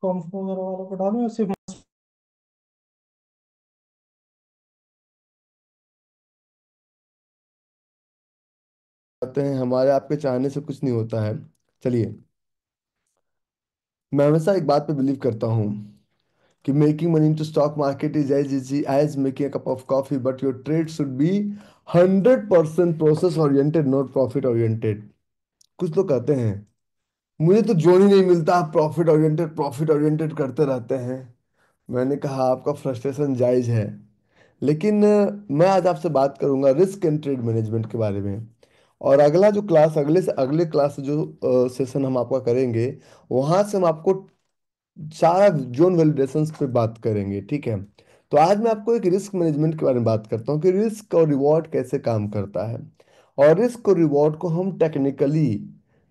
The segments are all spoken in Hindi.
कॉन्फ वगैरह वाला को डालो या सिर्फ। आते हैं, हमारे आपके चाहने से कुछ नहीं होता है। चलिए, मैं हमेशा एक बात पे बिलीव करता हूँ कि making money into stock market is as easy as making a cup of coffee, but your trade should be 100% process oriented, not profit oriented. कुछ लोग कहते हैं मुझे तो जोन ही नहीं मिलता, आप प्रॉफिट ओरिएंटेड करते रहते हैं। मैंने कहा आपका फ्रस्ट्रेशन जायज है, लेकिन मैं आज आपसे बात करूंगा रिस्क एंड ट्रेड मैनेजमेंट के बारे में। और अगला जो क्लास, अगले से अगले क्लास जो सेशन हम आपका करेंगे, वहां से हम आपको सारा जोन वैलिडेशंस पे बात करेंगे, ठीक है। तो आज मैं आपको एक रिस्क मैनेजमेंट के बारे में बात करता हूँ कि रिस्क और रिवॉर्ड कैसे काम करता है, और रिस्क और रिवॉर्ड को हम टेक्निकली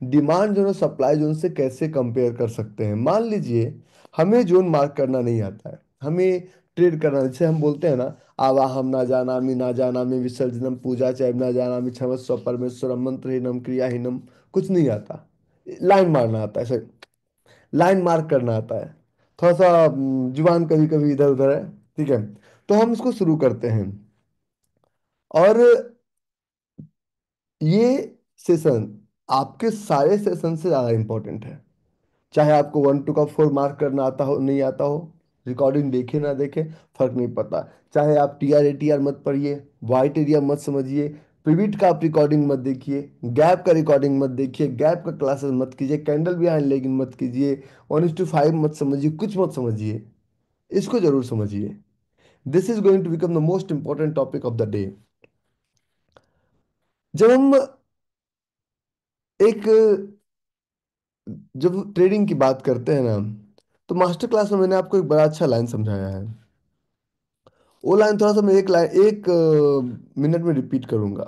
डिमांड जोन और सप्लाई जोन से कैसे कंपेयर कर सकते हैं। मान लीजिए हमें जोन मार्क करना नहीं आता है, हमें ट्रेड करना, जैसे हम बोलते हैं ना, आवाहम ना जानामि विसर्जनम पूजा चैव ना जानामि क्षमस्व परमेश्वरम मंत्रहीनम क्रियाहीनम, कुछ नहीं आता। लाइन मारना आता है, ऐसे लाइन मार्क करना आता है। थोड़ा सा जुबान कभी कभी इधर उधर है, ठीक है। तो हम इसको शुरू करते हैं, और ये सेशन आपके सारे सेशन से ज़्यादा इंपॉर्टेंट है। चाहे आपको 1 to 4 मार्क करना आता हो नहीं आता हो, रिकॉर्डिंग देखे ना देखे, फर्क नहीं पड़ता। चाहे आप TR ATR मत पढ़िए, वाइट एरिया मत समझिए, पिविट का आप रिकॉर्डिंग मत देखिए, गैप का रिकॉर्डिंग मत देखिए, गैप का क्लासेस मत कीजिए, कैंडल बिहाइंड लेगिंग मत कीजिए, 1:5 मत समझिए, कुछ मत समझिए, इसको जरूर समझिए। This is going to become the most important topic of the day. जब हम एक जब ट्रेडिंग की बात करते हैं ना, तो मास्टर क्लास में मैंने आपको एक बड़ा अच्छा लाइन समझाया है। वो लाइन थोड़ा सा मैं एक मिनट में रिपीट करूंगा।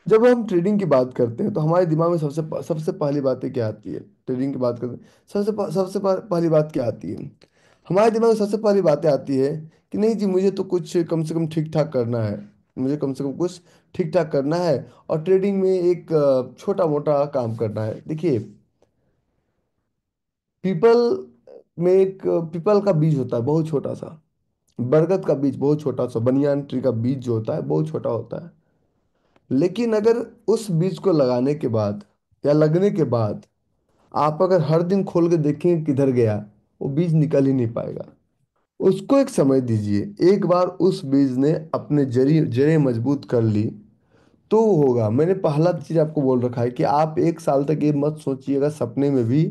जब हम ट्रेडिंग की बात करते हैं तो हमारे दिमाग में सबसे सबसे पहली बातें क्या आती है? ट्रेडिंग की बात करते हैं, पहली बात क्या आती है? हमारे दिमाग में सबसे पहली बातें आती है कि नहीं जी, मुझे तो कुछ कम से कम ठीक ठाक करना है, मुझे कम से कम कुछ ठीक ठाक करना है, और ट्रेडिंग में एक छोटा मोटा काम करना है। देखिए, पीपल में एक पीपल का बीज होता है बहुत छोटा सा, बरगद का बीज बहुत छोटा सा, बनियान ट्री का बीज जो होता है बहुत छोटा होता है। लेकिन अगर उस बीज को लगाने के बाद या लगने के बाद आप अगर हर दिन खोल के देखेंगे किधर गया, वो बीज निकल ही नहीं पाएगा। उसको एक समय दीजिए, एक बार उस बीज ने अपने जड़ी जड़ें मजबूत कर ली तो होगा। मैंने पहला चीज आपको बोल रखा है कि आप 1 साल तक ये मत सोचिएगा सपने में भी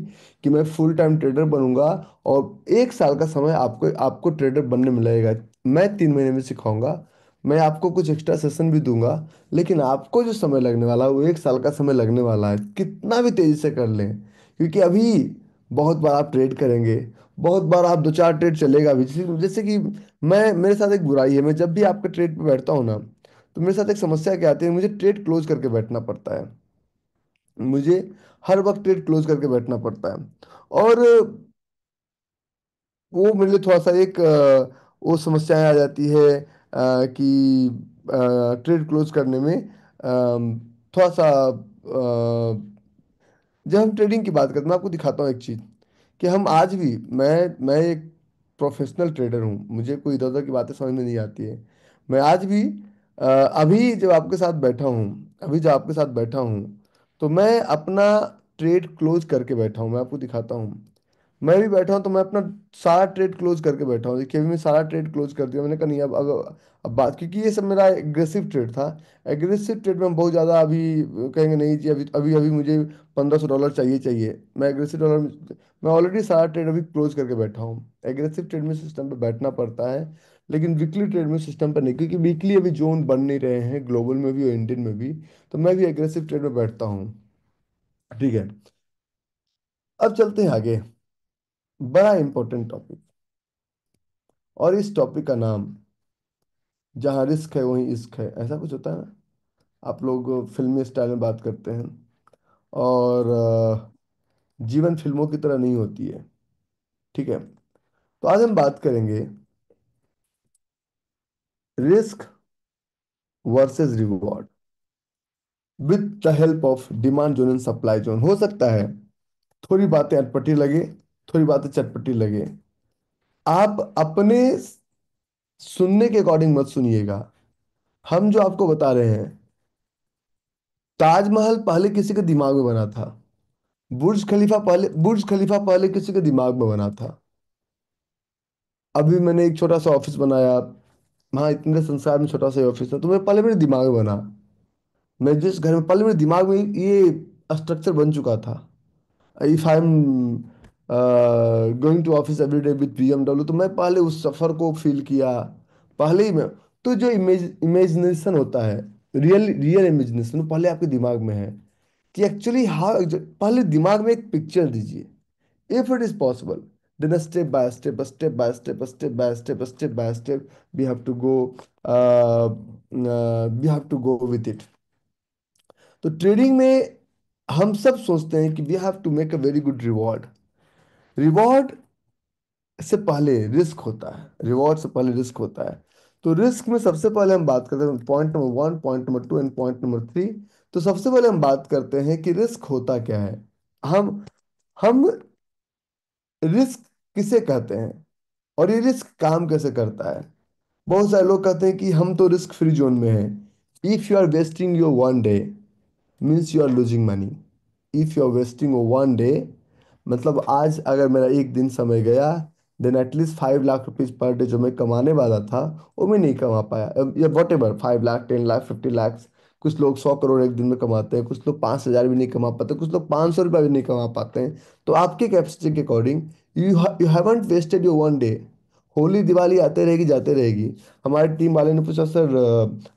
कि मैं फुल टाइम ट्रेडर बनूंगा, और 1 साल का समय आपको आपको ट्रेडर बनने में लगेगा। मैं 3 महीने में सिखाऊंगा, मैं आपको कुछ एक्स्ट्रा सेशन भी दूंगा, लेकिन आपको जो समय लगने वाला है वो 1 साल का समय लगने वाला है, कितना भी तेजी से कर लें। क्योंकि अभी बहुत बार आप ट्रेड करेंगे, बहुत बार आप 2 4 ट्रेड चलेगा भी, जैसे जैसे कि मैं, मेरे साथ एक बुराई है, मैं जब भी आपके ट्रेड पे बैठता हूँ ना, तो मेरे साथ एक समस्या क्या आती है, मुझे ट्रेड क्लोज करके बैठना पड़ता है। मुझे हर वक्त ट्रेड क्लोज करके बैठना पड़ता है, और वो मेरे लिए थोड़ा सा एक वो समस्याएं आ जाती है कि ट्रेड क्लोज करने में थोड़ा सा जब हम ट्रेडिंग की बात करते हैं, मैं आपको दिखाता हूँ एक चीज़ कि हम आज भी, मैं एक प्रोफेशनल ट्रेडर हूँ, मुझे कोई इधर उधर की बातें समझ में नहीं आती है। मैं आज भी अभी जब आपके साथ बैठा हूँ, अभी जब आपके साथ बैठा हूँ, तो मैं अपना ट्रेड क्लोज करके बैठा हूँ। मैं आपको दिखाता हूँ, मैं भी बैठा हूँ तो मैं अपना सारा ट्रेड क्लोज करके बैठा हूँ। देखिए, अभी मैं सारा ट्रेड क्लोज कर दिया। मैंने कहा नहीं, अब बात, क्योंकि ये सब मेरा एग्रेसिव ट्रेड था। एग्रेसिव ट्रेड में बहुत ज़्यादा अभी कहेंगे नहीं जी, अभी अभी अभी मुझे $1500 चाहिए चाहिए। मैं एग्रेसिव डॉलर, मैं ऑलरेडी सारा ट्रेड अभी क्लोज करके बैठा हूँ। एग्रेसिव ट्रेड में सिस्टम पे बैठना पड़ता है, लेकिन वीकली ट्रेड में सिस्टम पर नहीं, क्योंकि वीकली अभी जोन बन नहीं रहे हैं ग्लोबल में भी और इंडियन में भी। तो मैं भी एग्रेसिव ट्रेड में बैठता हूँ, ठीक है। अब चलते हैं आगे, बड़ा इंपॉर्टेंट टॉपिक, और इस टॉपिक का नाम, जहाँ रिस्क है वहीं इश्क है, ऐसा कुछ होता है ना, आप लोग फिल्मी स्टाइल में बात करते हैं, और जीवन फिल्मों की तरह नहीं होती है, ठीक है। तो आज हम बात करेंगे risk versus reward with the help of demand zone and supply zone. हो सकता है थोड़ी बातें अटपटी लगे, थोड़ी बातें चटपटी लगे। आप अपने सुनने के अकॉर्डिंग मत सुनिएगा। हम जो आपको बता रहे हैं, ताजमहल पहले किसी के दिमाग में बना था। बुर्ज खलीफा पहले किसी के दिमाग में बना था। अभी मैंने एक छोटा सा ऑफिस बनाया, हाँ इतने संसार में छोटा सा ऑफिस था, तो मैं पहले मेरे दिमाग में बना। मैं जिस घर में, पहले मेरे दिमाग में ये स्ट्रक्चर बन चुका था। If I am going to office every day with BMW, तो मैं पहले उस सफर को फील किया। पहले ही मैं, तो जो इमेजिनेशन होता है, रियल रियल इमेजिनेशन पहले आपके दिमाग में है। कि एक्चुअली हाँ, पहले दिमाग में एक पिक्चर दीजिए। If it is possible, then step by step we have to go, we have to go with it. तो ट्रेडिंग में हम सब सोचते हैं कि we have to make a very good reward. Reward से पहले रिस्क होता है, रिवॉर्ड से पहले रिस्क होता है। तो रिस्क में सबसे पहले हम बात करते हैं point number 1, point number 2 and point number 3। तो सबसे पहले हम बात करते हैं कि रिस्क होता क्या है। हम रिस्क किसे कहते हैं, और ये रिस्क काम कैसे करता है। बहुत सारे लोग कहते हैं कि हम तो रिस्क फ्री जोन में हैं। If you are wasting your 1 day means you are losing money. If you are wasting 1 day, मतलब आज अगर मेरा एक दिन समय गया, then at least 5 lakh rupees per day जो मैं कमाने वाला था, वो मैं नहीं कमा पाया। या वॉट एवर, 5 लाख, 10 लाख, 50 लाख। कुछ लोग 100 करोड़ एक दिन में कमाते हैं, कुछ लोग 5 हजार भी नहीं कमा पाते, कुछ लोग 500 रुपया भी नहीं कमा पाते हैं। तो आपके कैपेसिटी के according, you haven't wasted your 1 day. Holi Diwali आते रहेगी जाते रहेगी। हमारी टीम वाले ने पूछा, सर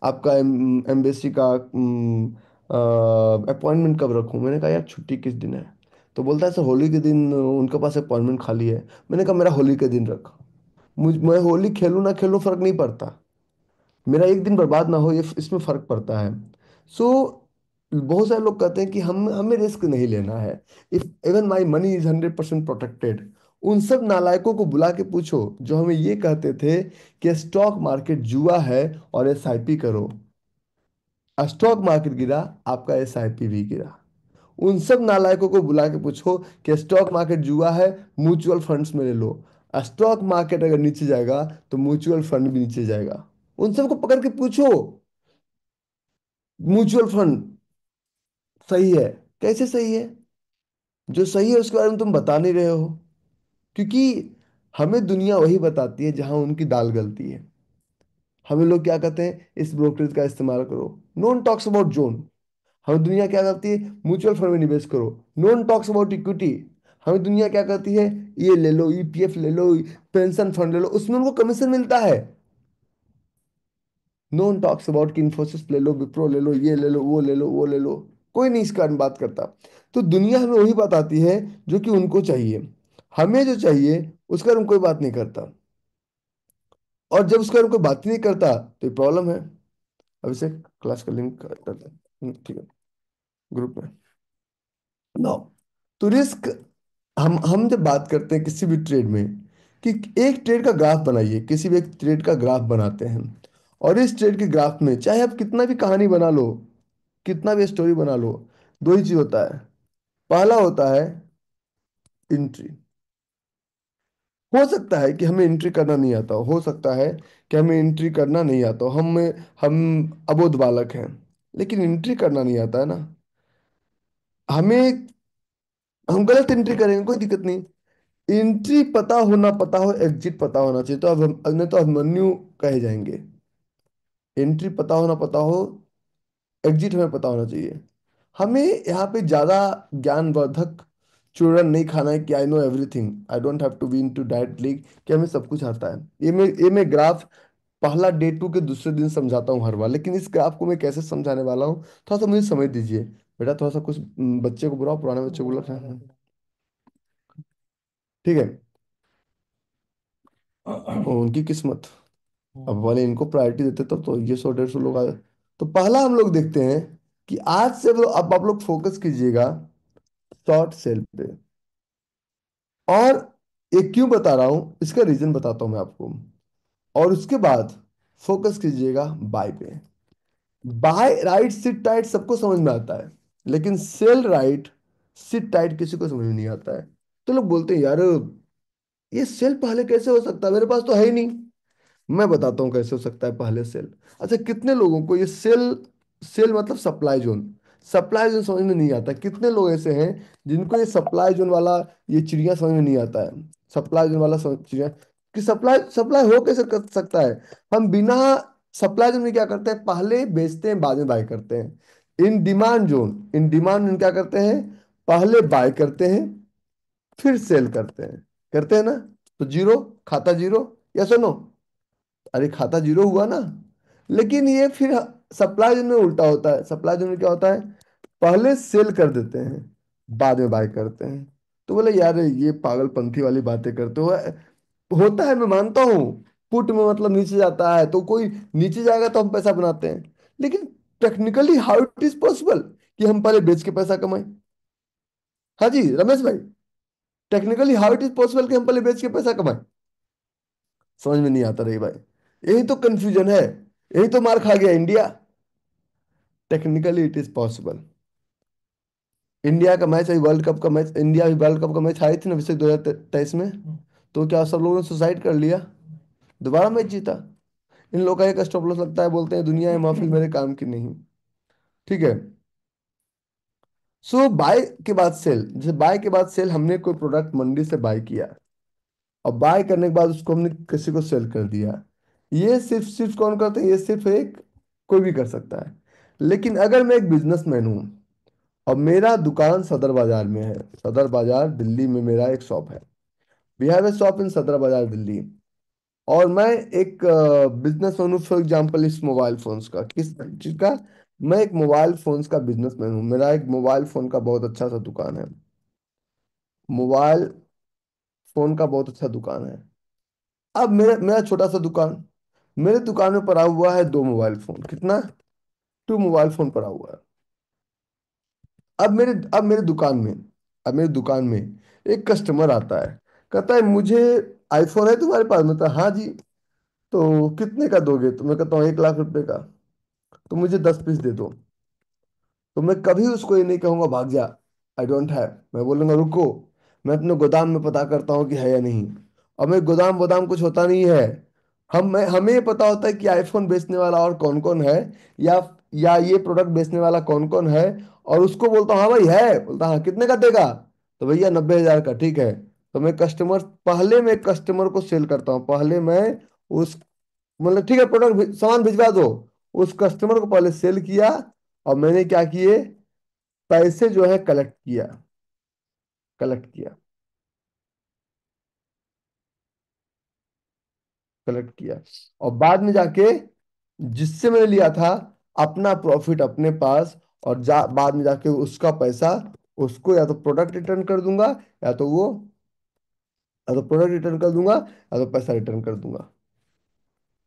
आपका एम्बेसी का अपॉइंटमेंट कब रखूं। मैंने कहा यार छुट्टी किस दिन है। तो बोलता है सर होली के दिन उनके पास अपॉइंटमेंट खाली है। मैंने कहा मेरा होली के दिन रखा। मैं होली खेलूं ना खेलूं फर्क नहीं पड़ता। मेरा एक दिन बर्बाद ना हो, ये इसमें फर्क पड़ता है। सो बहुत सारे लोग कहते हैं कि हम हमें रिस्क नहीं लेना है। If even my money is 100% protected. उन सब नालायकों को बुला के पूछो जो हमें ये कहते थे कि स्टॉक मार्केट जुआ है और SIP करो। स्टॉक मार्केट गिरा, आपका SIP भी गिरा। उन सब नालायकों को बुला के पूछो कि स्टॉक मार्केट जुआ है, म्यूचुअल फंड्स में ले लो। स्टॉक मार्केट अगर नीचे जाएगा तो म्यूचुअल फंड भी नीचे जाएगा। उन सबको पकड़ के पूछो, म्यूचुअल फंड सही है, कैसे सही है। जो सही है उसके बारे में तुम बता नहीं रहे हो। क्योंकि हमें दुनिया वही बताती है जहां उनकी दाल गलती है। हमें लोग क्या कहते हैं, इस ब्रोकरेज का इस्तेमाल करो। No one talks about zone. हमें दुनिया क्या करती है, म्यूचुअल फंड में निवेश करो। No one talks about equity. हमें दुनिया क्या कहती है, ये ले लो, EPF ले लो, पेंशन फंड ले लो, उसमें उनको कमीशन मिलता है। नो वन टॉक्स अबाउट कि इन्फोसिस ले लो, विप्रो ले लो, ये ले लो, वो ले लो, वो ले लो। कोई नहीं इसके बारे में बात करता। तो दुनिया हमें वही बताती है जो कि उनको चाहिए। हमें जो चाहिए उसके बारे में कोई बात नहीं करता। और जब उसके बारे में कोई बात ही नहीं करता तो ये प्रॉब्लम है। अब इसे क्लास का लिंक करते हैं, ठीक है, ग्रुप में। नो, तो रिस्क, हम जब बात करते हैं किसी भी ट्रेड में, कि एक ट्रेड का ग्राफ बनाइए, किसी भी एक ट्रेड का ग्राफ बनाते हैं। और इस ट्रेड के ग्राफ में चाहे आप कितना भी कहानी बना लो, कितना भी स्टोरी बना लो, दो ही चीज होता है। पहला होता है एंट्री। हो सकता है कि हमें एंट्री करना नहीं आता हो सकता है कि हमें एंट्री करना नहीं आता हो, हम अबोध बालक हैं, लेकिन एंट्री करना नहीं आता है ना हमें। हम गलत एंट्री करेंगे कोई दिक्कत नहीं। एंट्री पता हो, एग्जिट पता होना चाहिए। तो अब हम, नहीं तो अभिमन्यु कहे जाएंगे। एंट्री पता हो, एग्जिट हमें पता होना चाहिए। हमें यहाँ पे ज्यादा ज्ञानवर्धक चूरन नहीं खाना है कि I know everything, I don't have to be into direct league कि हमें सब कुछ आता है। ये मैं ग्राफ पहला डे 2 के दूसरे दिन समझाता हूँ हर बार, लेकिन इस ग्राफ को मैं कैसे समझाने वाला हूँ, थोड़ा सा मुझे समझ दीजिए। बेटा थोड़ा सा कुछ बच्चे को बुलाओ, पुराने बच्चे को बुलाओ। ठीक है। उनकी किस्मत, अब वाले इनको प्रायोरिटी देते तो ये 100 150 लोग आए। तो पहला हम लोग देखते हैं कि आज से अब आप लोग फोकस कीजिएगा शॉर्ट सेल पे। और ये क्यों बता रहा हूं, इसका रीजन बताता हूं मैं आपको। और उसके बाद फोकस कीजिएगा बाय पे। बाय राइट सिट टाइट सबको समझ में आता है, लेकिन सेल राइट सिट टाइट किसी को समझ में नहीं आता है। तो लोग बोलते हैं यार ये सेल पहले कैसे हो सकता है, मेरे पास तो है ही नहीं। मैं बताता हूँ कैसे हो सकता है पहले सेल। अच्छा, कितने लोगों को ये सेल, सेल मतलब सप्लाई जोन, सप्लाई जोन समझ में नहीं आता? कितने लोग ऐसे हैं जिनको ये सप्लाई जोन वाला, ये चिड़िया समझ में नहीं आता है? सप्लाई जोन वाला चिड़िया कि सप्लाई सप्लाई हो कैसे कर सकता है? हम बिना सप्लाई जोन में क्या करते हैं, पहले बेचते हैं बाद में बाय करते हैं। In demand zone, in demand zone क्या करते हैं, पहले बाय करते हैं फिर सेल करते हैं ना? तो जीरो, खाता जीरो, यस और नो? अरे खाता जीरो हुआ ना। लेकिन ये फिर सप्लाई जोन में उल्टा होता है। सप्लाई जोन में क्या होता है, पहले सेल कर देते हैं बाद में बाय करते हैं। तो बोले यार ये पागलपंथी वाली बातें करते हो। होता है, मैं मानता हूँ, पुट में मतलब नीचे जाता है तो कोई नीचे जाएगा तो हम पैसा बनाते हैं। लेकिन technically how it is possible कि हम पहले बेच के पैसा कमाएं? हाँ जी रमेश भाई, technically how it is possible कि हम पहले बेच के पैसा कमाएं? समझ में नहीं आता रही भाई। यही तो कंफ्यूजन है, यही तो मार खा गया India. Technically it is possible. India का मैच, अभी वर्ल्ड कप का मैच, इंडिया अभी वर्ल्ड कप का मैच हारी थी ना वैसे 2023 में। तो क्या सब लोगों ने सुसाइड कर लिया? दोबारा मैच जीता। इन लोगों का एक स्टॉप लॉस लगता है, बोलते हैं दुनिया है महफिल मेरे काम की नहीं। ठीक है। सो बाय के बाद सेल, जैसे बाय के बाद सेल, हमने कोई प्रोडक्ट मंडी से बाय किया और बाय करने के बाद उसको हमने किसी को सेल कर दिया। ये सिर्फ सिर्फ कौन करते हैं, ये सिर्फ एक कोई भी कर सकता है। लेकिन अगर मैं एक बिजनेसमैन हूँ और मेरा दुकान सदर बाजार में है, सदर बाजार दिल्ली में मेरा एक शॉप है, we have a shop in Sadar Bazaar Delhi. और मैं एक बिजनेसमैन हूँ, फॉर एग्जाम्पल इस मोबाइल फोन्स का, किस चीज का, मैं एक मोबाइल फोन्स का बिजनेसमैन हूँ, मेरा एक मोबाइल फोन का बहुत अच्छा सा दुकान है, मोबाइल फोन का बहुत अच्छा दुकान है। अब मेरा मेरा छोटा सा दुकान, मेरे दुकान में पड़ा हुआ है दो मोबाइल फोन, कितना, टू मोबाइल फोन पड़ा हुआ है। अब मेरे दुकान में, अब मेरे दुकान में एक कस्टमर आता है, कहता है मुझे आईफोन है तुम्हारे पास? मैं कहता हाँ जी। तो कितने का दोगे? तो मैं कहता हूँ 1 लाख रुपए का। तो मुझे 10 पीस दे दो। तो मैं कभी उसको ये नहीं कहूंगा भाग जा, आई डोंट हैव। मैं बोलूंगा रुको, मैं अपने गोदाम में पता करता हूँ कि है या नहीं। और मैं गोदाम गोदाम कुछ होता नहीं है। हमें ये पता होता है कि आईफोन बेचने वाला और कौन कौन है, या ये प्रोडक्ट बेचने वाला कौन कौन है। और उसको बोलता हूँ हाँ भाई है, बोलता हाँ कितने का देगा? तो भैया 90,000 का, ठीक है। तो मैं कस्टमर, पहले मैं कस्टमर को सेल करता हूँ, पहले मैं उस, मतलब ठीक है प्रोडक्ट सामान भिजवा दो, उस कस्टमर को पहले सेल किया। और मैंने क्या किए, पैसे जो है कलेक्ट किया, कलेक्ट किया, कलेक्ट किया। और बाद में जाके जिससे मैंने लिया था, अपना प्रॉफिट अपने पास, और बाद में जाके उसका पैसा उसको या तो प्रोडक्ट रिटर्न कर दूंगा, या तो वो, या तो प्रोडक्ट रिटर्न कर दूंगा या तो पैसा रिटर्न कर दूंगा।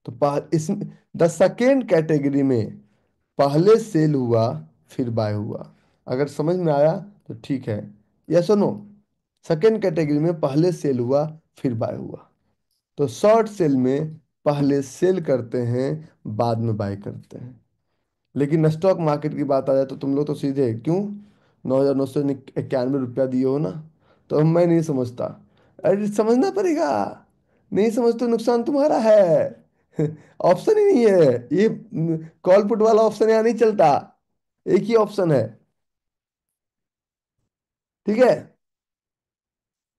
तो इस द सेकेंड कैटेगरी में पहले सेल हुआ फिर बाय हुआ। अगर समझ में आया तो ठीक है, यस और नो? सेकेंड कैटेगरी में पहले सेल हुआ फिर बाय हुआ। तो शॉर्ट सेल में पहले सेल करते हैं बाद में बाय करते हैं। लेकिन स्टॉक मार्केट की बात आ जाए तो तुम लोग तो सीधे क्यों 9,991 रुपया दिए हो ना। तो मैं नहीं समझता, अरे समझना पड़ेगा। नहीं समझ तो नुकसान तुम्हारा है। ऑप्शन ही नहीं है ये, कॉल पुट वाला ऑप्शन यहाँ नहीं चलता, एक ही ऑप्शन है। ठीक है,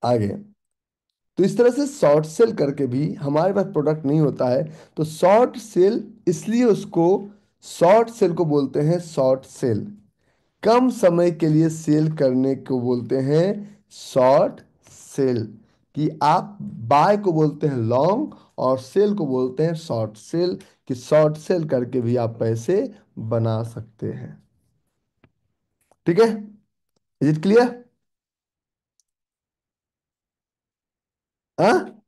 आगे। तो इस तरह से शॉर्ट सेल करके भी हमारे पास प्रोडक्ट नहीं होता है, तो शॉर्ट सेल, इसलिए उसको, शॉर्ट सेल को बोलते हैं शॉर्ट सेल। कम समय के लिए सेल करने को बोलते हैं शॉर्ट सेल। कि आप बाय को बोलते हैं लॉन्ग और सेल को बोलते हैं शॉर्ट सेल, कि शॉर्ट सेल करके भी आप पैसे बना सकते हैं। ठीक है, इज इट क्लियर? हाँ,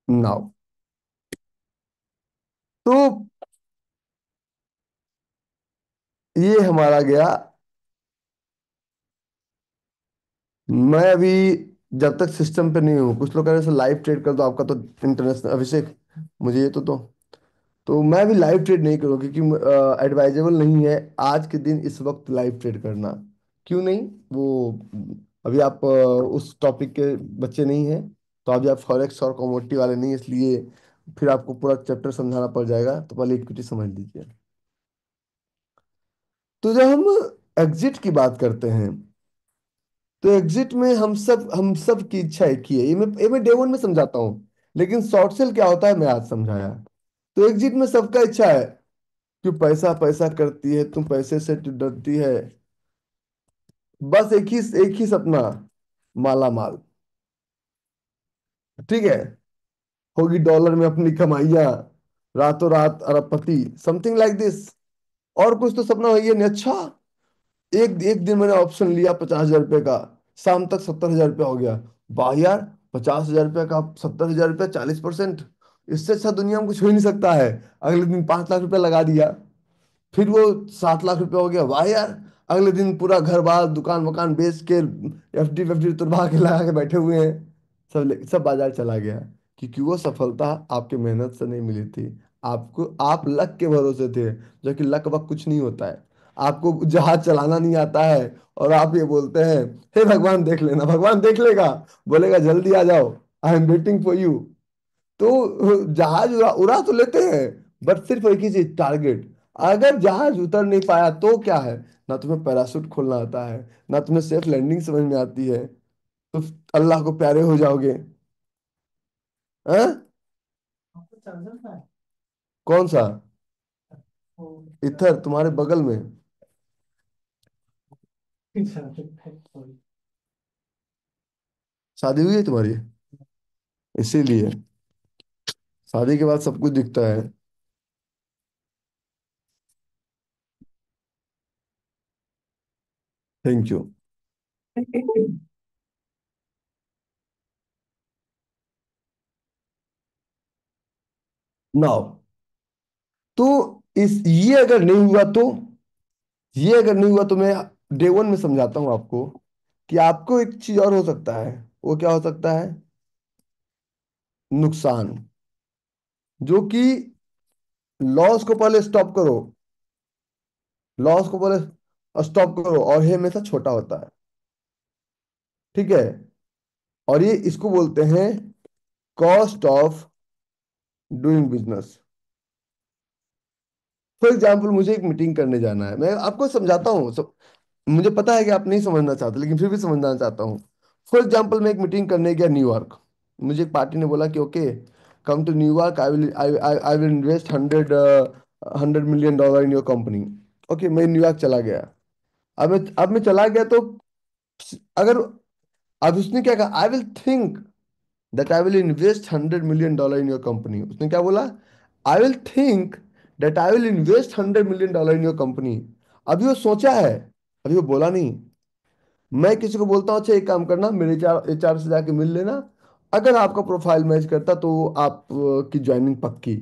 नाउ, तो ये हमारा गया। मैं अभी जब तक सिस्टम पे नहीं हूँ, कुछ लोग कह रहे हैं लाइव ट्रेड कर दो, आपका तो इंटरनेशनल अभिषेक, मुझे ये तो मैं अभी लाइव ट्रेड नहीं करूँ, क्योंकि एडवाइजेबल नहीं है आज के दिन इस वक्त लाइव ट्रेड करना। क्यों नहीं? वो अभी आप उस टॉपिक के बच्चे नहीं हैं, तो अभी आप फॉरेक्स और कमोडिटी वाले नहीं, इसलिए फिर आपको पूरा चैप्टर समझाना पड़ जाएगा, तो पहले इक्विटी समझ लीजिए। तो जब हम एग्जिट की बात करते हैं, तो एग्जिट में हम सब की इच्छा एक ही है। ये मैं डे वन में समझाता हूँ, लेकिन शॉर्ट सेल क्या होता है मैं आज समझाया। तो एग्जिट में सबका इच्छा है कि पैसा पैसा करती है, तुम पैसे से डरती है। बस एक ही सपना, माला माल। ठीक है, होगी डॉलर में अपनी कमाइयां, रातों रात अरबपति, समथिंग लाइक दिस। और कुछ तो सपना है ये नहीं। अच्छा, एक एक दिन मैंने ऑप्शन लिया 50,000 रुपये का, शाम तक 70,000 रुपया हो गया। वाह यार, 50,000 रुपये का 70,000 रुपया, 40%। इससे अच्छा दुनिया में कुछ हो ही नहीं सकता है। अगले दिन 5 लाख रुपया लगा दिया, फिर वो 7 लाख रुपया हो गया। वाह यार, अगले दिन पूरा घर बार दुकान वकान बेच के, एफडी वेफडी तुड़वा के लगा के बैठे हुए हैं। सब बाजार चला गया, क्योंकि वो सफलता आपके मेहनत से नहीं मिली थी। आप लक के भरोसे थे, जो कि लक वक कुछ नहीं होता है। आपको जहाज चलाना नहीं आता है, और आप ये बोलते हैं हे भगवान देख लेना, भगवान देख लेगा, बोलेगा जल्दी आ जाओ, I am waiting for you. तो जहाज उड़ा तो लेते हैं, बट सिर्फ एक ही चीज, टारगेट। अगर जहाज उतर नहीं पाया तो क्या है, ना तुम्हें पैराशूट खोलना आता है, ना तुम्हें सेफ लैंडिंग समझ में आती है, तो अल्लाह को प्यारे हो जाओगे। हाँ? आपको चार्जर का है? कौन सा? वो इधर तुम्हारे बगल में। चार्जर का है, sorry। शादी हुई है तुम्हारी, इसीलिए शादी के बाद सब कुछ दिखता है। Thank you. नाउ, तो इस ये अगर नहीं हुआ तो, मैं डे वन में समझाता हूं आपको कि आपको एक चीज और हो सकता है। वो क्या हो सकता है? नुकसान। जो कि लॉस को पहले स्टॉप करो, लॉस को पहले स्टॉप करो, और ये हमेशा छोटा होता है। ठीक है, और ये इसको बोलते हैं cost of doing business. For example, मुझे एक मीटिंग करने जाना है, मैं आपको समझाता हूँ सब। मुझे पता है कि आप नहीं समझना चाहते, लेकिन फिर भी समझना चाहता हूँ। फॉर एग्जाम्पल, मैं एक मीटिंग करने गया न्यूयॉर्क। मुझे एक पार्टी ने बोला कि okay, come to New York, I will invest 100 million dollar in your company. Okay, मैं न्यूयॉर्क चला गया। अब मैं चला गया, तो अगर, अब उसने क्या कहा, आई will think that I will invest 100 million dollar in your company. उसने क्या बोला? आई will think that I will invest 100 million dollar in your company. अभी वो सोचा है, अभी वो बोला नहीं। मैं किसी को बोलता हूँ अच्छा एक काम करना, मेरे एचआर से जाके मिल लेना, अगर आपका प्रोफाइल मैच करता तो आप की ज्वाइनिंग पक्की।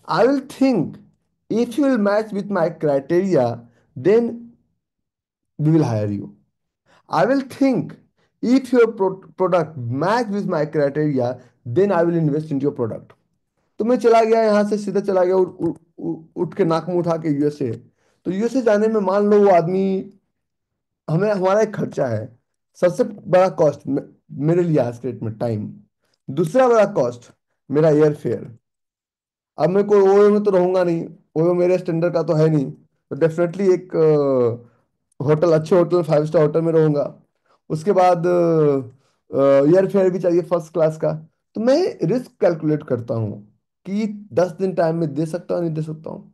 I will think if you will match with my criteria, then we will hire you. I will think if your product match with my criteria, then I will invest into your product. तो मैं चला गया यहाँ से, सीधा चला गया उठ के नाक मुंह उठा के यूएसए। तो यूएसए जाने में मान लो वो आदमी, हमें हमारा एक खर्चा है। सबसे बड़ा कॉस्ट मेरे लिए आज के डेट में टाइम। दूसरा बड़ा कॉस्ट मेरा एयर फेयर। अब मैं कोई ओयो में तो रहूंगा नहीं, ओयो मेरे स्टैंडर्ड का तो है नहीं, तो डेफिनेटली एक होटल, अच्छे होटल, 5 स्टार होटल में रहूंगा। उसके बाद एयर फेयर भी चाहिए फर्स्ट क्लास का। तो मैं रिस्क कैलकुलेट करता हूँ कि 10 दिन टाइम में दे सकता हूँ नहीं दे सकता हूँ।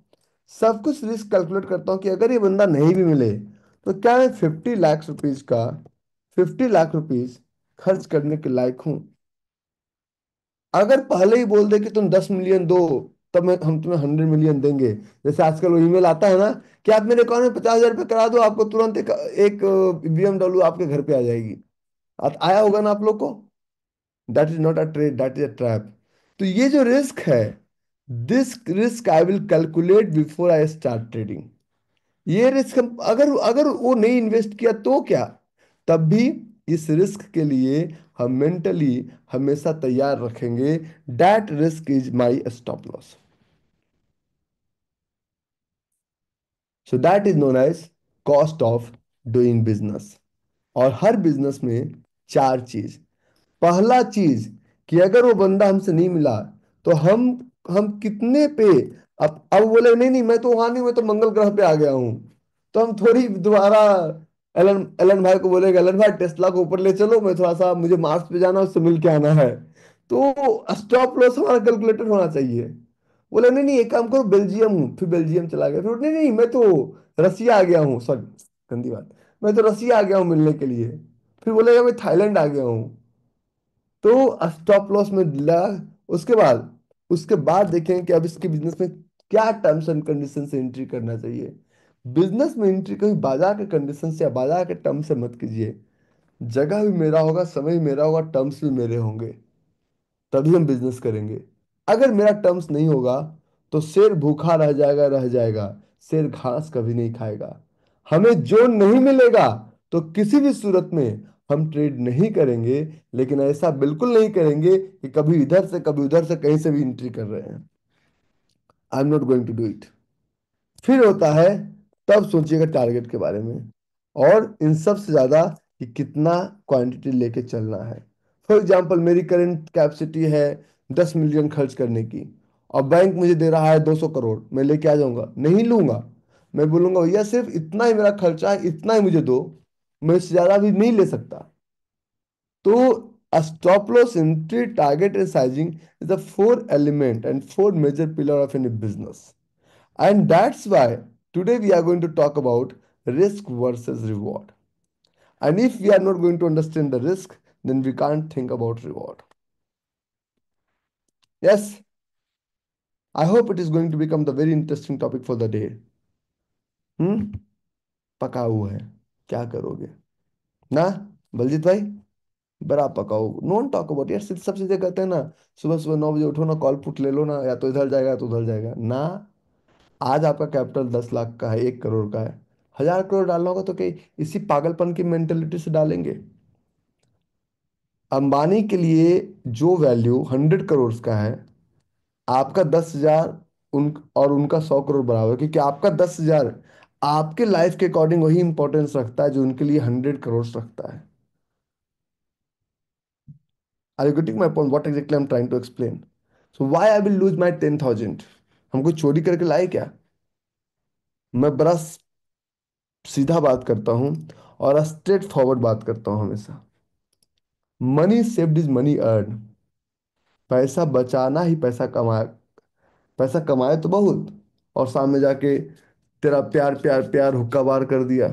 सब कुछ रिस्क कैलकुलेट करता हूँ कि अगर ये बंदा नहीं भी मिले, तो क्या मैं 50 लाख रुपीज का, 50 लाख रुपीज खर्च करने के लायक हूँ? अगर पहले ही बोल दे कि तुम 10 मिलियन दो, तब हम तुम्हें 100 मिलियन देंगे। जैसे आजकल वो ईमेल आता है ना, कि आप मेरे अकाउंट में 50,000 रुपये करा दो, आपको तुरंत एक BMW आपके घर पे आ जाएगी। आया होगा ना आप लोग को? That is not a trade, that is a trap. तो ये जो रिस्क है, this risk I will calculate before I start trading. ये रिस्क अगर अगर वो नहीं इन्वेस्ट किया तो क्या, तब भी इस रिस्क के लिए हम मेंटली हमेशा तैयार रखेंगे। That risk is my stop loss. So that is known as cost of doing business. और हर बिजनेस में चार चीज। पहला चीज कि अगर वो बंदा हमसे नहीं मिला तो हम कितने पे, अब बोले नहीं नहीं मैं तो वहां नहीं, मैं तो मंगल ग्रह पे आ गया हूं, तो हम थोड़ी दोबारा एलन एलन भाई को बोलेगा एलन भाई टेस्ला को ऊपर ले चलो, मैं थोड़ा सा मुझे मार्स पे जाना है, उससे मिल के आना है। तो स्टॉप लॉस हमारा कैलकुलेटेड होना चाहिए। बोले नहीं नहीं एक काम करो बेल्जियम हूँ, फिर बेल्जियम चला गया, फिर नहीं नहीं मैं तो रसिया आ गया हूँ, सॉरी गंदी बात, मैं तो रसिया आ गया हूँ मिलने के लिए, फिर बोलेगा मैं थाईलैंड आ गया हूँ। तो स्टॉप लॉस में दिला। उसके बाद उसके बाद देखें कि अब इसके बिजनेस में क्या टर्म्स एंड कंडीशन से एंट्री करना चाहिए। बिजनेस में एंट्री कभी बाजार के कंडीशन से या बाजार के टर्म से मत कीजिए। जगह भी मेरा होगा, समय भी मेरा होगा, टर्म्स भी मेरे होंगे, तभी हम बिजनेस करेंगे। अगर मेरा टर्म्स नहीं होगा तो शेर भूखा रह जाएगा, रह जाएगा, शेर घास कभी नहीं खाएगा। हमें जो नहीं मिलेगा तो किसी भी सूरत में हम ट्रेड नहीं करेंगे, लेकिन ऐसा बिल्कुल नहीं करेंगे कि कभी इधर से कभी उधर से कहीं से भी एंट्री कर रहे हैं। I am not going to do it. फिर होता है, तब सोचिएगा टारगेट के बारे में, और इन सब से ज्यादा कि कितना क्वांटिटी लेके चलना है। फॉर एग्जांपल मेरी करंट कैपेसिटी है 10 मिलियन खर्च करने की, और बैंक मुझे दे रहा है 200 करोड़, मैं लेके आ जाऊंगा? नहीं लूंगा। मैं बोलूंगा भैया सिर्फ इतना ही मेरा खर्चा है, इतना ही मुझे दो, मैं इससे ज्यादा भी नहीं ले सकता। तो a stop loss, entry, target and sizing is the four element and four major pillar of any business. And that's why today we are going to talk about risk versus reward. And if we are not going to understand the risk, then we can't think about reward. Yes, I hope it is going to become the very interesting topic for the day. हम्म पका हुआ है, क्या करोगे ना बलजीत भाई? बड़ा पकाओ, नॉन टॉक अबाउट यार, सिर्फ सब चीजें कहते हैं ना, सुबह सुबह 9 बजे उठो ना, कॉल पुट ले लो ना, या तो इधर जाएगा या तो उधर जाएगा ना। आज आपका कैपिटल 10 लाख का है, 1 करोड़ का है, 1000 करोड़ डालना होगा तो कहीं इसी पागलपन की मेंटेलिटी से डालेंगे? अंबानी के लिए जो वैल्यू 100 करोड़ का है, आपका 10 हजार, उन और उनका 100 करोड़ बराबर, क्योंकि आपका 10 हजार आपके लाइफ के अकॉर्डिंग वही इंपॉर्टेंस रखता है जो उनके लिए 100 करोड़ रखता है। Are you getting my point? What exactly I am trying to explain? So why I will lose my 10,000? हम कोई चोरी करके लाए क्या? मैं बड़ा सीधा बात करता हूँ और स्ट्रेट फॉरवर्ड बात करता हूँ हमेशा। Money saved is money earn. पैसा बचाना ही पैसा कमाए। पैसा कमाए तो बहुत, और सामने जाके तेरा प्यार प्यार प्यार हुक्का बार कर दिया।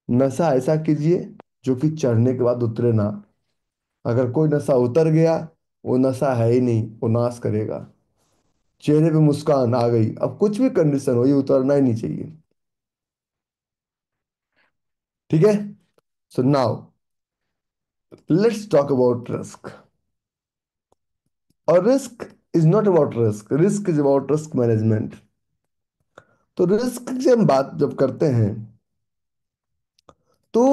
नशा ऐसा कीजिए जो कि चढ़ने के बाद उतरे ना। अगर कोई नशा उतर गया, वो नशा है ही नहीं, वो नाश करेगा। चेहरे पे मुस्कान आ गई, अब कुछ भी कंडीशन हो, ये उतरना ही नहीं चाहिए। ठीक है? So now let's talk about risk. और risk is not about risk, risk is about risk management. तो रिस्क की हम बात जब करते हैं तो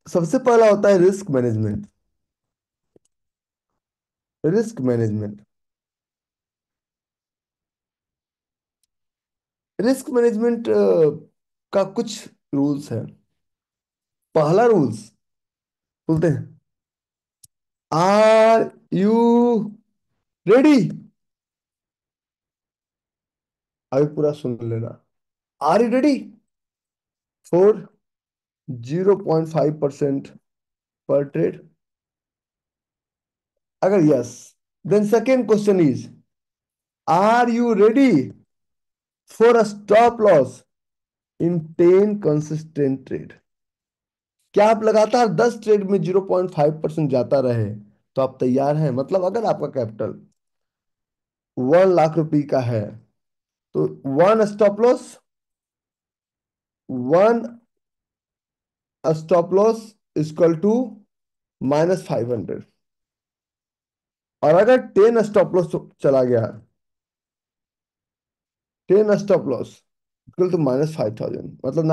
सबसे पहला होता है risk management. Risk management, risk management का कुछ रूल्स है। पहला रूल्स बोलते हैं, आर यू रेडी? अभी पूरा सुन लेना। आर यू रेडी फॉर 0.5% पर ट्रेड? अगर yes, then second question is, are you ready for a stop loss in 10 trade? क्या आप लगातार 10 ट्रेड में 0.5% जाता रहे तो आप तैयार हैं? मतलब अगर आपका कैपिटल 1 लाख रुपए का है तो one stop loss, one stop loss equal to -500। और अगर 10 स्टॉप लॉस चला गया, 10 स्टॉप लॉस इक्वल टू -5000, मतलब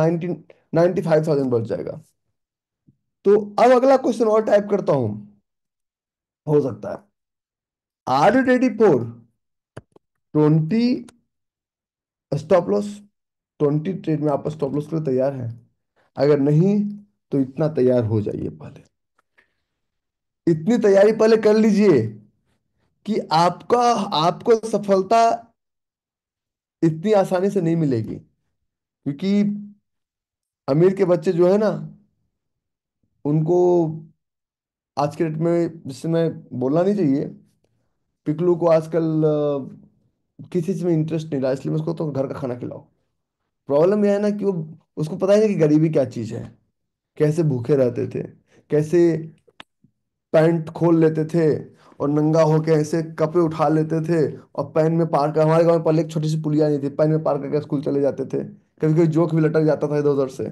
95,000 बच जाएगा। तो अब अगला क्वेश्चन और टाइप करता हूं, हो सकता है, are you ready for 20 stop loss? 20 trade में आप स्टॉप लॉस के लिए तैयार हैं? अगर नहीं तो इतना तैयार हो जाइए पहले, इतनी तैयारी पहले कर लीजिए कि आपका आपको सफलता इतनी आसानी से नहीं मिलेगी। क्योंकि अमीर के बच्चे जो है ना, उनको आज के डेट में, जिससे मैं बोलना नहीं चाहिए, पिकलू को आजकल किसी चीज में इंटरेस्ट नहीं रहा, इसलिए मैं उसको तो घर का खाना खिलाओ। प्रॉब्लम यह है ना कि वो, उसको पता ही नहीं कि गरीबी क्या चीज है, कैसे भूखे रहते थे, कैसे पैंट खोल लेते थे और नंगा होके ऐसे कपड़े उठा लेते थे, और पैन में पार कर, हमारे गांव में पहले एक छोटी सी पुलिया नहीं थी, पैन में पार करके स्कूल चले जाते थे। कभी कभी जोक भी लटक जाता था इधर उधर से।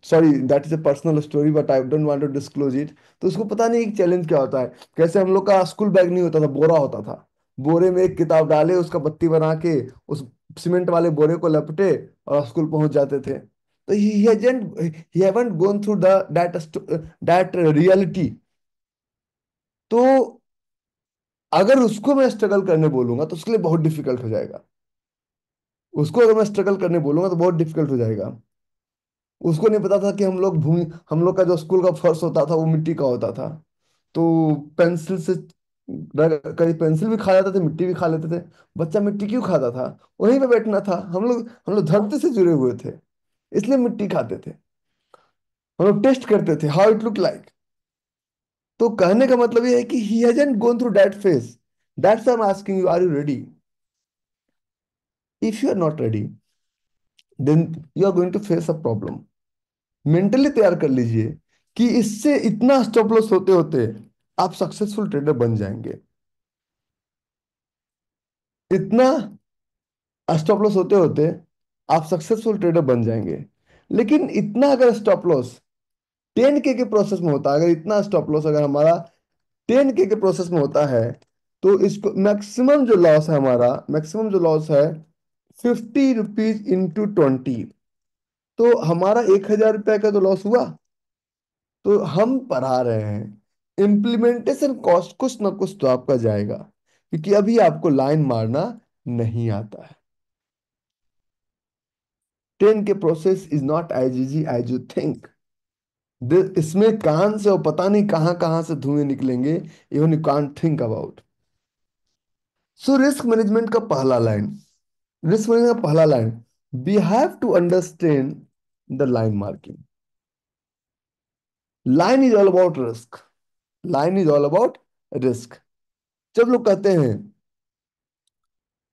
Sorry, that is a personal story but I don't want to disclose it. तो उसको पता नहीं कि चैलेंज क्या होता है। कैसे हम लोग का स्कूल बैग नहीं होता था, बोरा होता था, बोरे में एक किताब डाले, उसका बत्ती बना के उस सीमेंट वाले बोरे को लपटे और स्कूल पहुंच जाते थे। तो he haven't gone through that reality। तो अगर उसको मैं स्ट्रगल करने बोलूंगा तो उसके लिए बहुत डिफिकल्ट हो जाएगा। उसको अगर मैं स्ट्रगल करने बोलूंगा तो बहुत डिफिकल्ट हो जाएगा। उसको नहीं पता था कि हम लोग का जो स्कूल का फर्श होता था वो मिट्टी का होता था। तो पेंसिल से कहीं पेंसिल भी खा जाते थे, मिट्टी भी खा लेते थे। बच्चा मिट्टी क्यों खाता था? वहीं पे बैठना था। हम लोग धरती से जुड़े हुए थे, इसलिए मिट्टी खाते थे। हम लोग टेस्ट करते थे हाउ इट लुक लाइक। तो कहने का मतलब ये है कि he hasn't gone through that phase. That's I am asking you, are you ready? If you are not ready, then you are going to face a problem. Mentally तैयार कर लीजिए कि इससे इतना स्टॉप लॉस होते होते आप सक्सेसफुल ट्रेडर बन जाएंगे। इतना स्टॉप लॉस होते होते आप सक्सेसफुल ट्रेडर बन जाएंगे। लेकिन इतना अगर स्टॉप लॉस 10K के प्रोसेस में होता है, अगर इतना स्टॉप लॉस अगर हमारा 10K के प्रोसेस में होता है, तो इसको मैक्सिमम जो लॉस है, हमारा मैक्सिमम जो लॉस है 50 रुपीज इंटू 20। तो हमारा 1,000 रुपया का तो लॉस हुआ। तो हम पढ़ा रहे हैं, इम्प्लीमेंटेशन कॉस्ट कुछ ना कुछ तो आपका जाएगा, क्योंकि अभी आपको लाइन मारना नहीं आता है। 10 के process is not as easy as you think. इसमें कान से और पता नहीं कहां कहां से धुएं निकलेंगे, even you can't think about. So risk management का पहला लाइन, रिस्क मैनेजमेंट का पहला line, we have to understand the line marking. Line is all about risk. Line is all about risk. जब लोग कहते हैं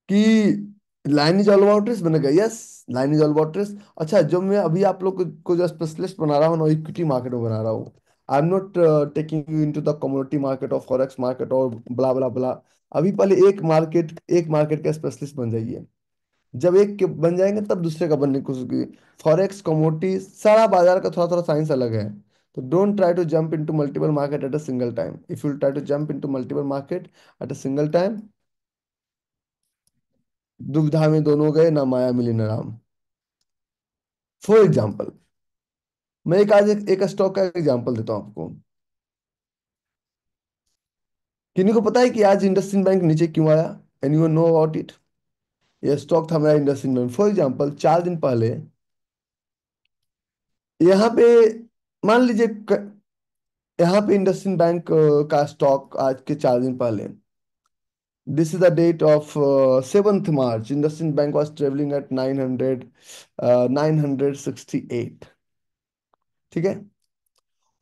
कि line is all about risk, मैंने कहा yes, line is all about risk. अच्छा, जो मैं अभी आप लोग को जो स्पेशलिस्ट बना रहा हूँ ना, इक्विटी मार्केट में बना रहा हूँ। आई am not taking you into the commodity market और फॉरेक्स मार्केट और ब्ला ब्ला ब्ला। अभी पहले एक मार्केट का स्पेशलिस्ट बन जाइए। जब एक के बन जाएंगे तब दूसरे का बनने की कोशिश कीजिए। फॉरेक्स, कमोडिटी, सारा बाजार का थोड़ा थोड़ा साइंस अलग है। तो don't try to jump into multiple market at a single time. If you try to jump into multiple market at a single time, दुविधा में दोनों गए, ना माया मिली ना राम। फॉर एग्जाम्पल, मैं एक स्टॉक का एग्जाम्पल देता हूँ आपको। किन्हीं को पता है कि आज इंडसइंड बैंक नीचे क्यों आया? Anyone know about it? ये स्टॉक था मेरा इंडसइंड बैंक। फॉर एग्जाम्पल, 4 दिन पहले यहाँ पे, मान लीजिए यहाँ पे इंडसइंड बैंक का स्टॉक आज के 4 दिन पहले, this is the date of 7th March, IndusInd bank was travelling at 968। ठीक है।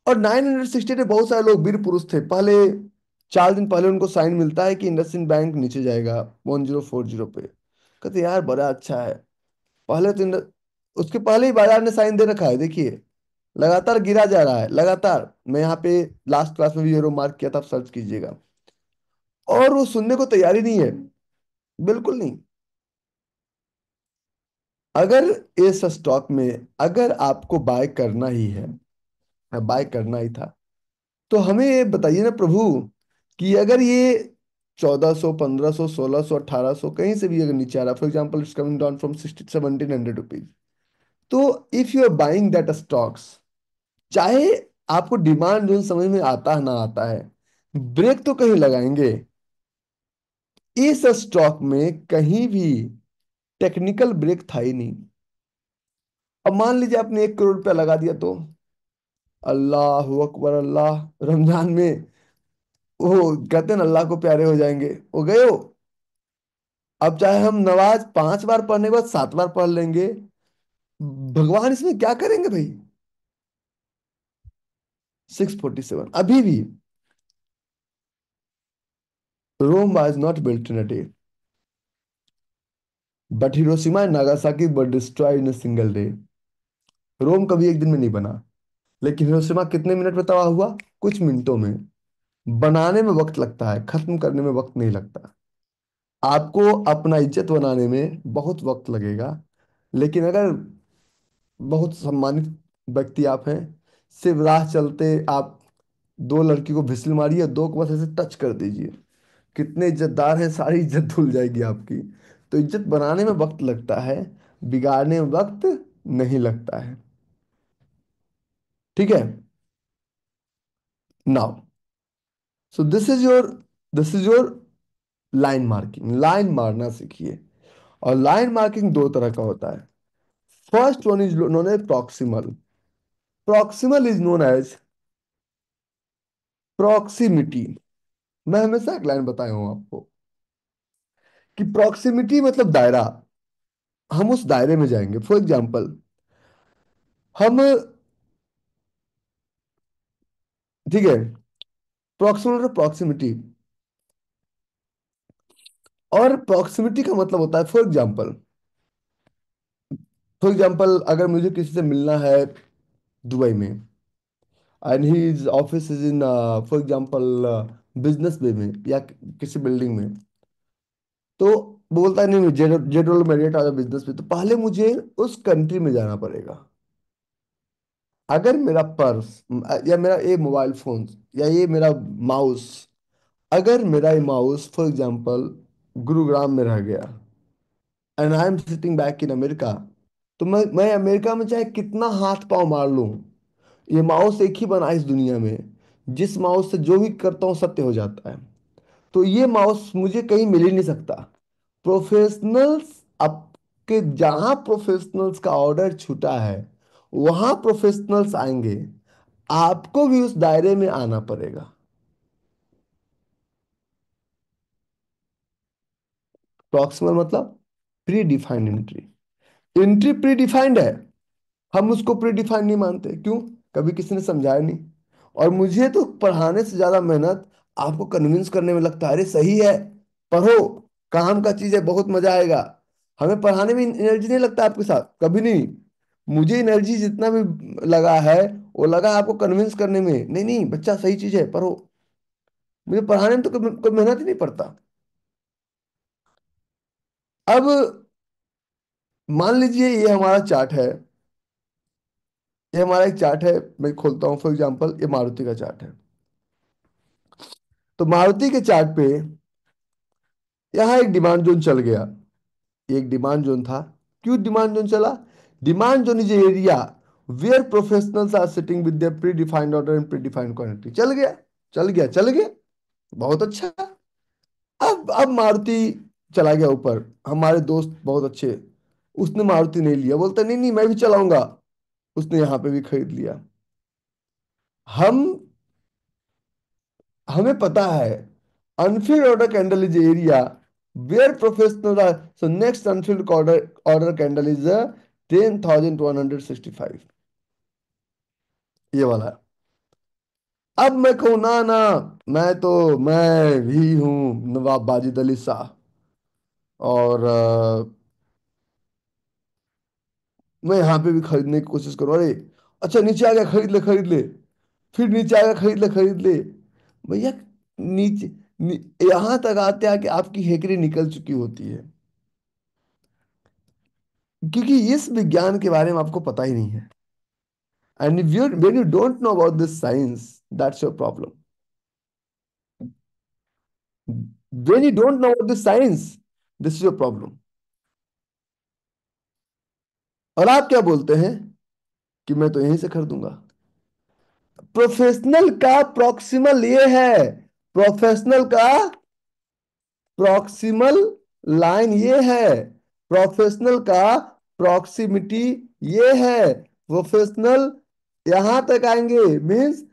और 968 में बहुत सारे लोग वीर पुरुष थे पहले। 4 दिन पहले उनको साइन मिलता है कि इंडसइंड बैंक नीचे जाएगा 1040 पे। कहते यार बड़ा अच्छा है। पहले तो उसके पहले ही बाजार ने साइन दे रखा है, देखिए लगातार गिरा जा रहा है लगातार। मैं यहाँ पे लास्ट क्लास में भी ये मार्क किया था, आप सर्च कीजिएगा। और वो सुनने को तैयार ही नहीं है, बिल्कुल नहीं। अगर इस स्टॉक में अगर आपको बाय करना ही है, बाय करना ही था, तो हमें ये बताइए ना प्रभु, कि अगर ये 1400, 1500, 1600, 1800 कहीं से भी अगर नीचे आ रहा है, for example it's coming down from 1700 rupees, तो if you are buying that stocks, चाहे आपको डिमांड जोन समझ में आता है ना आता है, ब्रेक तो कहीं लगाएंगे। इस स्टॉक में कहीं भी टेक्निकल ब्रेक था ही नहीं। अब मान लीजिए आपने 1 करोड़ रुपया लगा दिया तो, अल्लाह अकबर अल्लाह, रमजान में वो कहते हैं ना अल्लाह को प्यारे हो जाएंगे, वो गए हो। अब चाहे हम नमाज 5 बार पढ़ने के बाद 7 बार पढ़ लेंगे, भगवान इसमें क्या करेंगे भाई। 647 अभी भी। रोम was not built in a day, but Hiroshima and Nagasaki were destroyed in a single day. रोम कभी एक दिन में नहीं बना, लेकिन हिरोशिमा कितने मिनट में तबाह हुआ, कुछ मिनटों में। बनाने में वक्त लगता है, खत्म करने में वक्त नहीं लगता। आपको अपना इज्जत बनाने में बहुत वक्त लगेगा, लेकिन अगर बहुत सम्मानित व्यक्ति आप हैं, सिर्फ राह चलते आप दो लड़की को विसिल मारिए, दो को बस ऐसे टच कर दीजिए, कितने इज्जतदार हैं, सारी इज्जत धुल जाएगी आपकी। तो इज्जत बनाने में वक्त लगता है, बिगाड़ने में वक्त नहीं लगता है। ठीक है। Now, so this is your line marking. Line मारना सीखिए। और लाइन मार्किंग दो तरह का होता है। First one is known as proximal. Proximal is known as proximity. मैं हमेशा एक लाइन बताया हूं आपको कि प्रॉक्सिमिटी मतलब दायरा। हम उस दायरे में जाएंगे। फॉर एग्जाम्पल, हम, ठीक है, प्रॉक्सिमल और प्रॉक्सिमिटी। और प्रॉक्सिमिटी का मतलब होता है, फॉर एग्जाम्पल अगर मुझे किसी से मिलना है दुबई में, and he office is in, for example Business Bay में या किसी बिल्डिंग में, तो वो बोलता है नहीं, जेडरोल मेरियट आ बिजनेस में, तो पहले मुझे उस कंट्री में जाना पड़ेगा। अगर मेरा पर्स या मेरा ये मोबाइल फोन या ये मेरा माउस, अगर मेरा ये माउस फॉर एग्जाम्पल गुरुग्राम में रह गया, and I am sitting back in America, तो मैं अमेरिका में चाहे कितना हाथ पांव मार लूं, ये माउस एक ही बना है इस दुनिया में, जिस माउस से जो भी करता हूँ सत्य हो जाता है। तो ये माउस मुझे कहीं मिल ही नहीं सकता। प्रोफेशनल्स, आपके जहां प्रोफेशनल्स का ऑर्डर छूटा है वहां प्रोफेशनल्स आएंगे, आपको भी उस दायरे में आना पड़ेगा। प्रॉक्सिमल मतलब pre defined entry. Entry pre defined है, हम उसको प्री डिफाइंड नहीं मानते। क्यों? कभी किसी ने समझाया नहीं। और मुझे तो पढ़ाने से ज्यादा मेहनत आपको कन्विंस करने में लगता है, अरे सही है, पढ़ो, काम का चीज है, बहुत मजा आएगा। हमें पढ़ाने में एनर्जी नहीं लगता आपके साथ, कभी नहीं। मुझे एनर्जी जितना भी लगा है, वो लगा आपको कन्विंस करने में, नहीं नहीं बच्चा सही चीज है, पढ़ो। मुझे पढ़ाने में तो कोई मेहनत ही नहीं पड़ता। अब मान लीजिए ये हमारा चार्ट है, ये हमारा एक चार्ट है, मैं खोलता हूँ फॉर एग्जांपल, ये मारुति का चार्ट है। तो मारुति के चार्ट पे यहाँ एक डिमांड जोन चल गया, ये एक डिमांड जोन था। क्यों डिमांड जोन चला? Demand zone is area where professionals are sitting with their predefined order and predefined quantity. चल गया, चल गया, चल गया, बहुत अच्छा। अब मारुति चला गया ऊपर, हमारे दोस्त बहुत अच्छे, उसने मारुति नहीं लिया, बोलता नहीं नहीं मैं भी चलाऊंगा, उसने यहाँ पे भी खरीद लिया। हम हमें पता है unfilled order candle is area where professional are, so next unfilled order order candle is 10,165, ये वाला है। अब मैं कहूँ ना ना, मैं भी हूँ नवाब वाजिद अली शाह, और मैं यहाँ पे भी खरीदने की कोशिश करूँ, अरे अच्छा नीचे आ गया, खरीद ले खरीद ले, फिर नीचे आ गया, खरीद ले भैया। नीचे यहाँ तक आते आके आपकी हेकड़ी निकल चुकी होती है, क्योंकि इस विज्ञान के बारे में आपको पता ही नहीं है। And when you don't know about this science, that's your problem. When you don't know about this science, this is your problem. और आप क्या बोलते हैं कि मैं तो यहीं से खरीदूंगा। प्रोफेशनल का प्रॉक्सिमल ये है, प्रोफेशनल का प्रॉक्सिमल लाइन ये है, प्रोफेशनल का प्रॉक्सिमिटी ये है प्रोफेशनल। यहां तक आएंगे मीन्स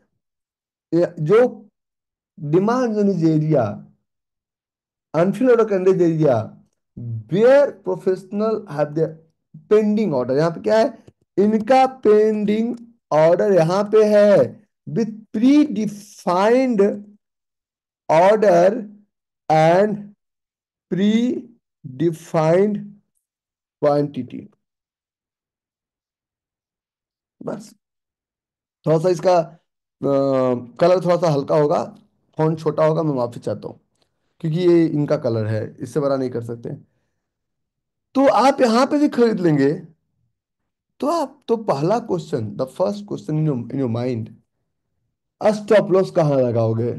जो demand in area, unfilled candidate area, where professional have the pending order. यहाँ पे क्या है, इनका पेंडिंग ऑर्डर यहाँ पे है with pre defined order and predefined quantity. बस थोड़ा सा इसका कलर थोड़ा सा हल्का होगा, फॉन्ट छोटा होगा, मैं माफी चाहता हूँ, क्योंकि ये इनका कलर है, इससे बड़ा नहीं कर सकते। तो आप यहाँ पे भी खरीद लेंगे। तो आप तो पहला question, the first question in your mind, stop loss कहाँ लगाओगे?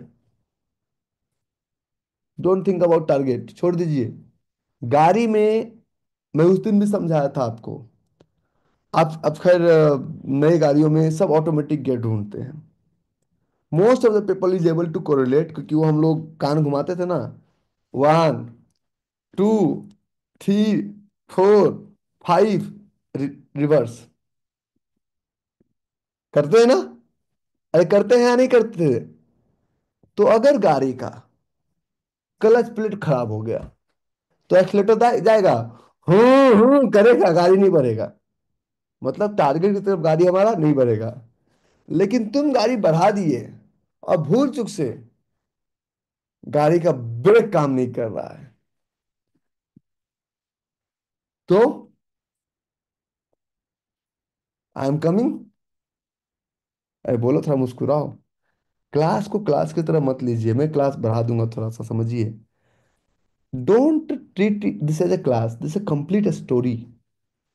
डोंट थिंक अबाउट टारगेट, छोड़ दीजिए। गाड़ी में मैं उस दिन भी समझाया था आपको। आप अब खैर नई गाड़ियों में सब ऑटोमेटिक गियर ढूंढते हैं। Most of the people is able to correlate, क्योंकि वो हम लोग कान घुमाते थे ना, 1 2 3 4 5, रिवर्स करते हैं ना? अरे करते हैं या नहीं करते थे? तो अगर गाड़ी का क्लच प्लेट खराब हो गया तो एक्सीलेटर जाएगा, करेगा, गाड़ी नहीं बढ़ेगा। मतलब टारगेट की तरफ गाड़ी हमारा नहीं बढ़ेगा। लेकिन तुम गाड़ी बढ़ा दिए और भूल चुक से गाड़ी का ब्रेक काम नहीं कर रहा है, तो आई एम कमिंग। अरे बोलो, थोड़ा मुस्कुराओ। क्लास को क्लास की तरह मत लीजिए, मैं क्लास बढ़ा दूंगा, थोड़ा सा समझिए। Don't treat this as a class, this a complete story.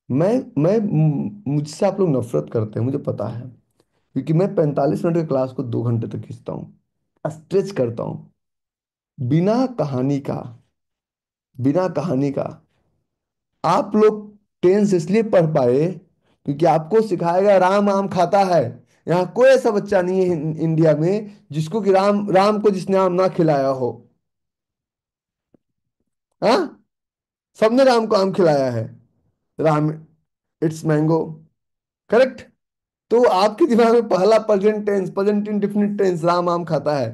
मुझसे आप लोग नफरत करते हैं, मुझे पता है, क्योंकि मैं 45 मिनट के क्लास को 2 घंटे तक खींचता हूँ, स्ट्रेच करता हूँ, बिना कहानी का, बिना कहानी का। आप लोग टेंस इसलिए पढ़ पाए क्योंकि आपको सिखाया गया राम आम खाता है। यहाँ कोई ऐसा बच्चा नहीं है इंडिया में जिसको कि राम राम को जिसने आम ना खिलाया हो। हाँ, सबने राम को आम खिलाया है। Ram it's mango, correct. तो आपके दिमाग में पहला present tense, present indefinite tense, Ram आम खाता है,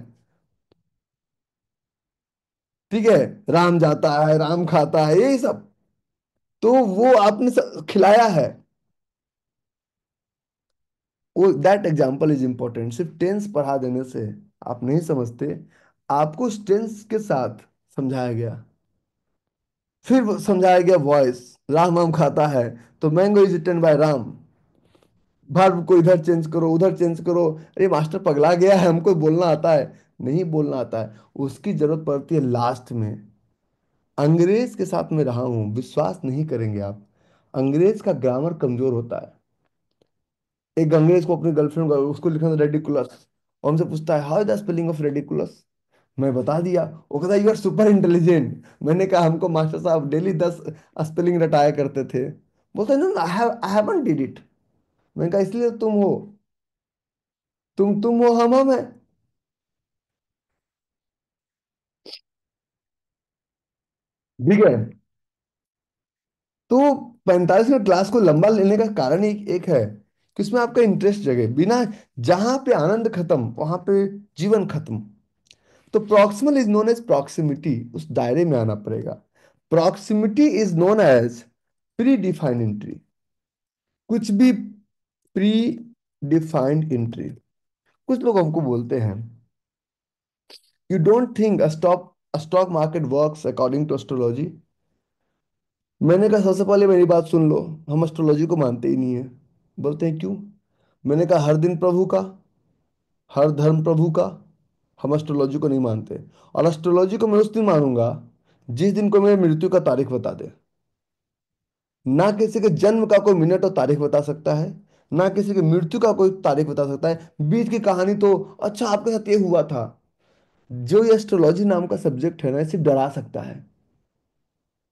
ठीक है, राम जाता है, राम खाता है, यही सब। तो वो आपने खिलाया है। वो दैट एग्जाम्पल इज इंपॉर्टेंट। सिर्फ टेंस पढ़ा देने से आप नहीं समझते, आपको उस टेंस के साथ समझाया गया, फिर वो समझाया गया वॉइस, राम आम खाता है, तो mango is eaten by Ram. Verb को इधर चेंज करो, उधर चेंज करो। अरे मास्टर पगला गया है, हमको बोलना आता है? नहीं बोलना आता है, उसकी जरूरत पड़ती है लास्ट में। अंग्रेज के साथ में रहा हूं, विश्वास नहीं करेंगे आप, अंग्रेज का ग्रामर कमजोर होता है। एक अंग्रेज को अपनी गर्लफ्रेंड, उसको लिखना था रेडिकुलस, और हमसे पूछता है how is the spelling of ridiculous. मैं बता दिया, वो कहता यू आर सुपर इंटेलिजेंट। मैंने कहा हमको मास्टर साहब डेली 10 स्पेलिंग रटाया करते थे। बोलते no, I haven't did it. मैंने कहा इसलिए तुम हो, तुम हो, हम है। ठीक है। तो 45 मिनट क्लास को लंबा लेने का कारण एक है कि उसमें आपका इंटरेस्ट जगे। बिना, जहां पे आनंद खत्म वहां पे जीवन खत्म। तो proximal is known as proximity, उस दायरे में आना पड़ेगा। Proximity is known as predefined entry. कुछ भी प्री डिफाइंड एंट्री। कुछ लोग हमको बोलते हैं you don't think stock market works according to astrology. मैंने कहा सबसे पहले मेरी बात सुन लो, हम एस्ट्रोलॉजी को मानते ही नहीं है। बोलते हैं क्यों? मैंने कहा हर दिन प्रभु का, हर धर्म प्रभु का, हम एस्ट्रोलॉजी को नहीं मानते। और एस्ट्रोलॉजी को मैं उस दिन मानूंगा जिस दिन को मेरी मृत्यु का तारीख बता दे। ना किसी के जन्म का कोई मिनट और तारीख बता सकता है, ना किसी की मृत्यु का कोई तारीख बता सकता है। बीच की कहानी तो अच्छा आपके साथ ये हुआ था। जो ये एस्ट्रोलॉजी नाम का सब्जेक्ट है ना, इसे डरा सकता है।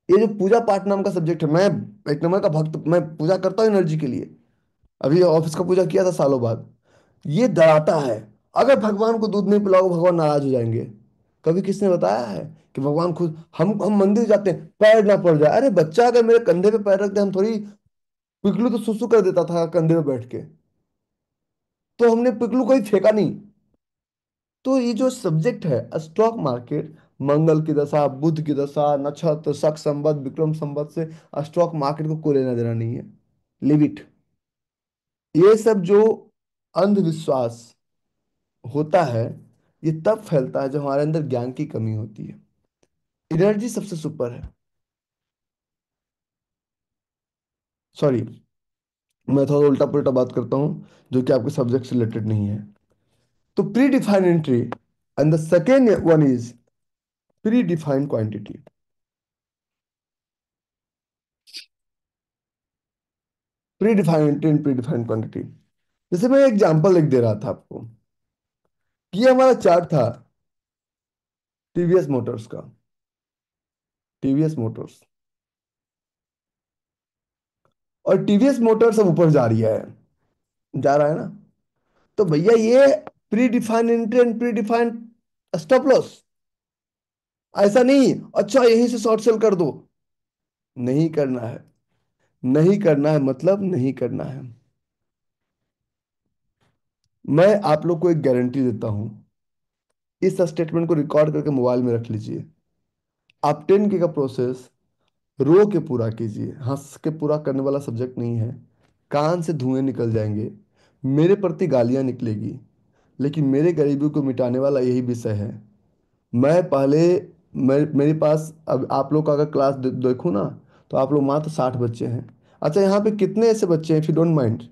ये जो पूजा पाठ नाम का सब्जेक्ट है, मैं एक नंबर का भक्त, मैं पूजा करता हूँ एनर्जी के लिए। अभी ऑफिस का पूजा किया था सालों बाद। ये डराता है, अगर भगवान को दूध नहीं पिलाओ भगवान नाराज हो जाएंगे। कभी किसने बताया है कि भगवान खुद, हम मंदिर जाते हैं पैर ना पड़ जाए? अरे बच्चा अगर मेरे कंधे पे पैर रख दे, हम थोड़ी पिकलू तो सुसु कर देता था कंधे पे बैठ के, तो हमने पिकलू कहीं फेंका नहीं। तो ये जो सब्जेक्ट है स्टॉक मार्केट, मंगल की दशा, बुध की दशा, नक्षत्र, शक संवत, विक्रम संवत से स्टॉक मार्केट को कोई लेना देना नहीं है। Live it. ये सब जो अंधविश्वास होता है, ये तब फैलता है जब हमारे अंदर ज्ञान की कमी होती है। एनर्जी सबसे सुपर है। सॉरी, मैं थोड़ा उल्टा पुल्टा बात करता हूँ जो कि आपके सब्जेक्ट से रिलेटेड नहीं है। तो pre defined entry and the second one is pre defined quantity. Pre defined entry and predefined quantity. जैसे मैं एग्जांपल लिख दे रहा था आपको कि ये हमारा चार्ट था टीवीएस मोटर्स का। टीवीएस मोटर्स, और टीवीएस मोटर्स अब ऊपर जा रही है, जा रहा है ना। तो भैया ये pre defined entry and pre defined stop loss. ऐसा नहीं अच्छा यहीं से शॉर्ट सेल कर दो, नहीं करना है। नहीं करना है मतलब नहीं करना है। मैं आप लोग को एक गारंटी देता हूं, इस स्टेटमेंट को रिकॉर्ड करके मोबाइल में रख लीजिए। आप 10K का प्रोसेस रो के पूरा कीजिए, हंस के पूरा करने वाला सब्जेक्ट नहीं है। कान से धुएं निकल जाएंगे, मेरे प्रति गालियां निकलेगी, लेकिन मेरे गरीबी को मिटाने वाला यही विषय है। मैं पहले, मेरे पास अब आप लोग का अगर क्लास देखूँ ना, तो आप लोग मात्र 60 बच्चे हैं। अच्छा यहाँ पे कितने ऐसे बच्चे हैं, इफ यू डोंट माइंड,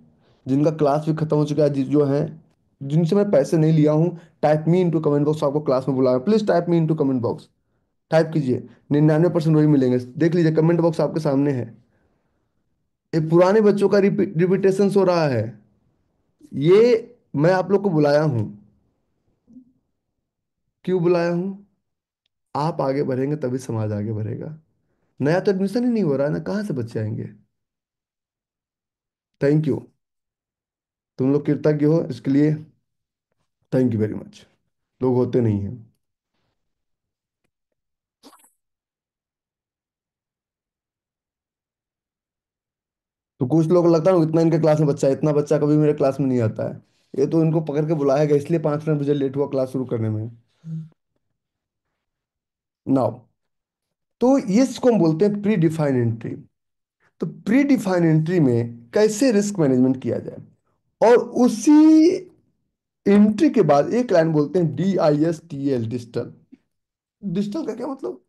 जिनका क्लास भी खत्म हो चुका है, जो हैं, जिनसे मैं पैसे नहीं लिया हूँ? Type me into comment box, आपको क्लास में बुलाया, please type me into comment box. Type कीजिए, 99% वही मिलेंगे। देख लीजिए कमेंट बॉक्स आपके सामने है। ये पुराने बच्चों का रिपीटेशन हो रहा है। ये मैं आप लोग को बुलाया हूँ, क्यों बुलाया हूँ? आप आगे बढ़ेंगे तभी समाज आगे बढ़ेगा। नया तो एडमिशन ही नहीं हो रहा है ना, कहाँ से बच्चे आएंगे? Thank you. तुम लोग कृतज्ञ हो इसके लिए, थैंक यू वेरी मच। लोग होते नहीं हैं। तो कुछ लोगों को लगता है ना इतना इनके क्लास में बच्चा है, इतना बच्चा कभी मेरे क्लास में नहीं आता है। ये तो इनको पकड़ के बुलाया गया, इसलिए 5 मिनट मुझे लेट हुआ क्लास शुरू करने में। नाउ, तो इसको हम बोलते हैं प्री डिफाइंड एंट्री। तो प्री डिफाइंड एंट्री में कैसे रिस्क मैनेजमेंट किया जाए, और उसी एंट्री के बाद एक लाइन बोलते हैं DISTL, डिजिटल। डिजिटल का क्या मतलब?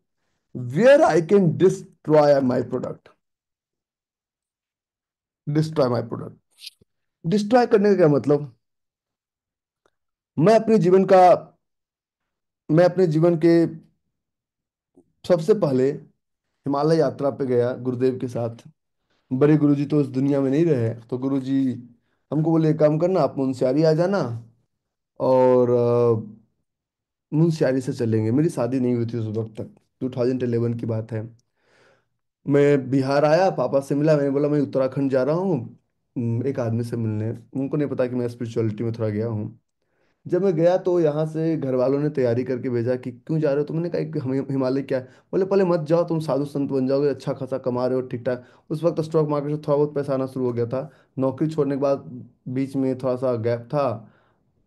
Where I can destroy my product. Destroy my product, destroy करने का क्या मतलब? मैं अपने जीवन का मैं अपने जीवन के सबसे पहले हिमालय यात्रा पे गया गुरुदेव के साथ। बड़े गुरुजी तो इस दुनिया में नहीं रहे, तो गुरुजी हमको बोले एक काम करना, आप मुंशियारी आ जाना, और मुंशियारी से चलेंगे। मेरी शादी नहीं हुई थी उस वक्त तक, 2011 की बात है। मैं बिहार आया, पापा से मिला, मैंने बोला मैं उत्तराखंड जा रहा हूँ एक आदमी से मिलने। उनको नहीं पता कि मैं स्पिरिचुअलिटी में थोड़ा गया हूँ। जब मैं गया तो यहाँ से घर वालों ने तैयारी करके भेजा कि क्यों जा रहे हो, तो मैंने कहा कि हम हिमालय क्या है। बोले पहले मत जाओ, तुम साधु संत बन जाओगे, अच्छा खासा कमा रहे हो ठीक ठाक। उस वक्त स्टॉक मार्केट से थोड़ा बहुत पैसा आना शुरू हो गया था। नौकरी छोड़ने के बाद बीच में थोड़ा सा गैप था,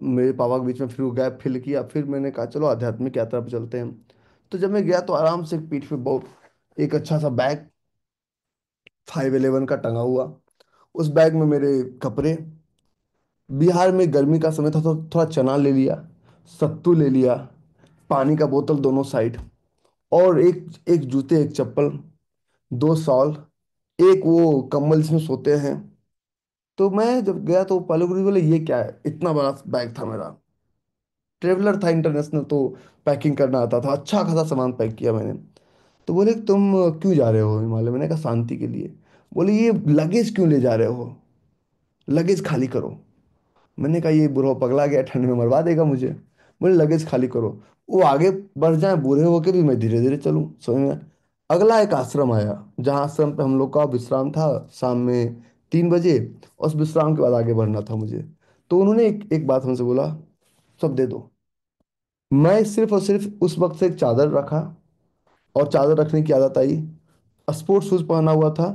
मेरे पापा के बीच में, फिर वो गैप फिल किया। फिर मैंने कहा चलो आध्यात्मिक यात्रा पर चलते हैं। तो जब मैं गया तो आराम से पीठ पे बहुत एक अच्छा सा बैग 511 का टंगा हुआ, उस बैग में मेरे कपड़े। बिहार में गर्मी का समय था तो थोड़ा चना ले लिया, सत्तू ले लिया, पानी का बोतल दोनों साइड, और एक एक जूते, एक चप्पल, 2 शॉल, एक वो कंबल जिसमें सोते हैं। तो मैं जब गया तो पहले गुरु जी बोले ये क्या है, इतना बड़ा बैग था मेरा। ट्रेवलर था इंटरनेशनल, तो पैकिंग करना आता था, अच्छा खासा सामान पैक किया मैंने। तो बोले तुम क्यों जा रहे हो हिमालय? मैंने कहा शांति के लिए। बोले ये लगेज क्यों ले जा रहे हो, लगेज खाली करो। मैंने कहा ये बुढ़ा पगला गया, ठंड में मरवा देगा मुझे। बोले लगेज खाली करो, वो आगे बढ़ जाए, बूढ़े होके भी मैं धीरे धीरे चलूं, समझ में। अगला एक आश्रम आया, जहाँ आश्रम पे हम लोग का विश्राम था शाम में 3 बजे। उस विश्राम के बाद आगे बढ़ना था मुझे। तो उन्होंने एक बात हमसे बोला, सब दे दो। मैं सिर्फ और सिर्फ उस वक्त से एक चादर रखा, और चादर रखने की आदत आई। स्पोर्ट्स शूज पहना हुआ था,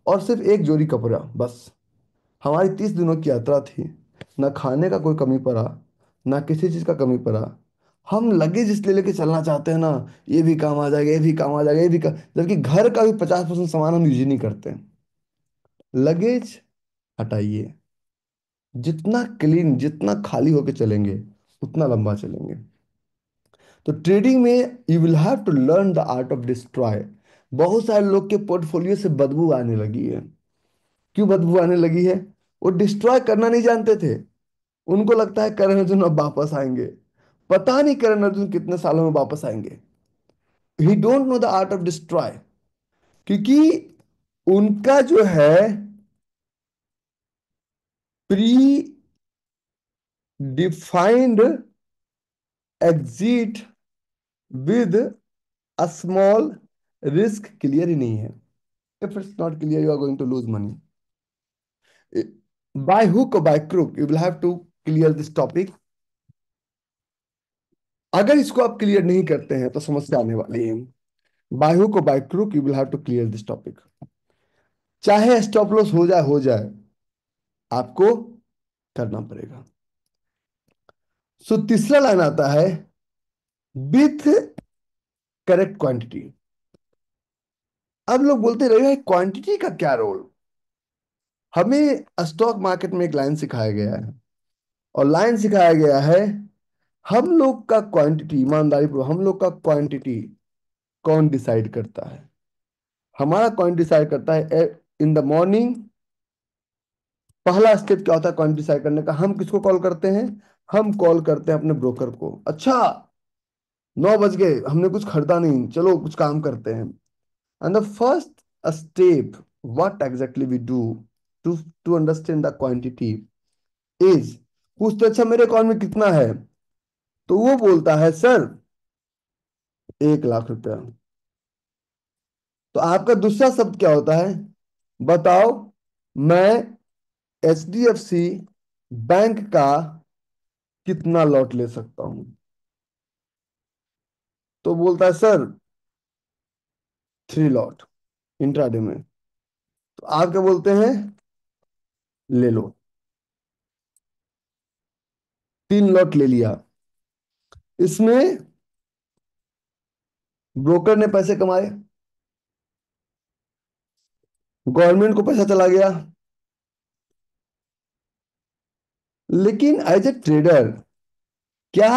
और सिर्फ एक जोड़ी कपड़ा बस। हमारी 30 दिनों की यात्रा थी। ना खाने का कोई कमी पड़ा, ना किसी चीज़ का कमी पड़ा। हम लगेज इसलिए लेके चलना चाहते हैं ना, ये भी काम आ जाएगा, ये भी काम आ जाएगा, ये भी काम, जबकि घर का भी 50% सामान हम यूज ही नहीं करते हैं। लगेज हटाइए। जितना क्लीन, जितना खाली होके चलेंगे, उतना लंबा चलेंगे। तो ट्रेडिंग में you will have to learn the art of destroy. बहुत सारे लोग के पोर्टफोलियो से बदबू आने लगी है। क्यों बदबू आने लगी है? वो डिस्ट्रॉय करना नहीं जानते थे। उनको लगता है करण अर्जुन अब वापस आएंगे। पता नहीं करण अर्जुन कितने सालों में वापस आएंगे। He don't know the art of destroy. क्योंकि उनका जो है predefined exit with a small risk clear ही नहीं है। If it's not clear, you are going to lose money by hook और by crook. You will have to clear this topic. अगर इसको आप क्लियर नहीं करते हैं तो समस्या आने वाली है। बाय हुक और by crook you will have to clear this topic. चाहे स्टॉप लॉस हो जाए, आपको करना पड़ेगा। सो तीसरा लाइन आता है, विथ करेक्ट क्वांटिटी। अब लोग बोलते रहे क्वांटिटी का क्या रोल। हमें स्टॉक मार्केट में एक लाइन सिखाया गया है, और लाइन सिखाया गया है, हम लोग का क्वांटिटी, ईमानदारी पूर्वक, हम लोग का क्वांटिटी कौन डिसाइड करता है? हमारा कौन डिसाइड करता है? इन द मॉर्निंग पहला स्टेप क्या होता है कौन डिसाइड करने का? हम किसको कॉल करते हैं? हम कॉल करते हैं अपने ब्रोकर को। अच्छा, 9 बज गए, हमने कुछ खरीदा नहीं, चलो कुछ काम करते हैं। And the first step, what exactly we do to to understand the quantity is, पूछते अच्छा मेरे अकाउंट में कितना है? तो वो बोलता है सर 1 लाख रुपया। तो आपका दूसरा शब्द क्या होता है? बताओ, मैं HDFC बैंक का कितना लॉट ले सकता हूं? तो बोलता है सर 3 लॉट इंट्राडे में। तो आप क्या बोलते हैं? ले लो। 3 लॉट ले लिया। इसमें ब्रोकर ने पैसे कमाए, गवर्नमेंट को पैसा चला गया। लेकिन एज ए ट्रेडर, क्या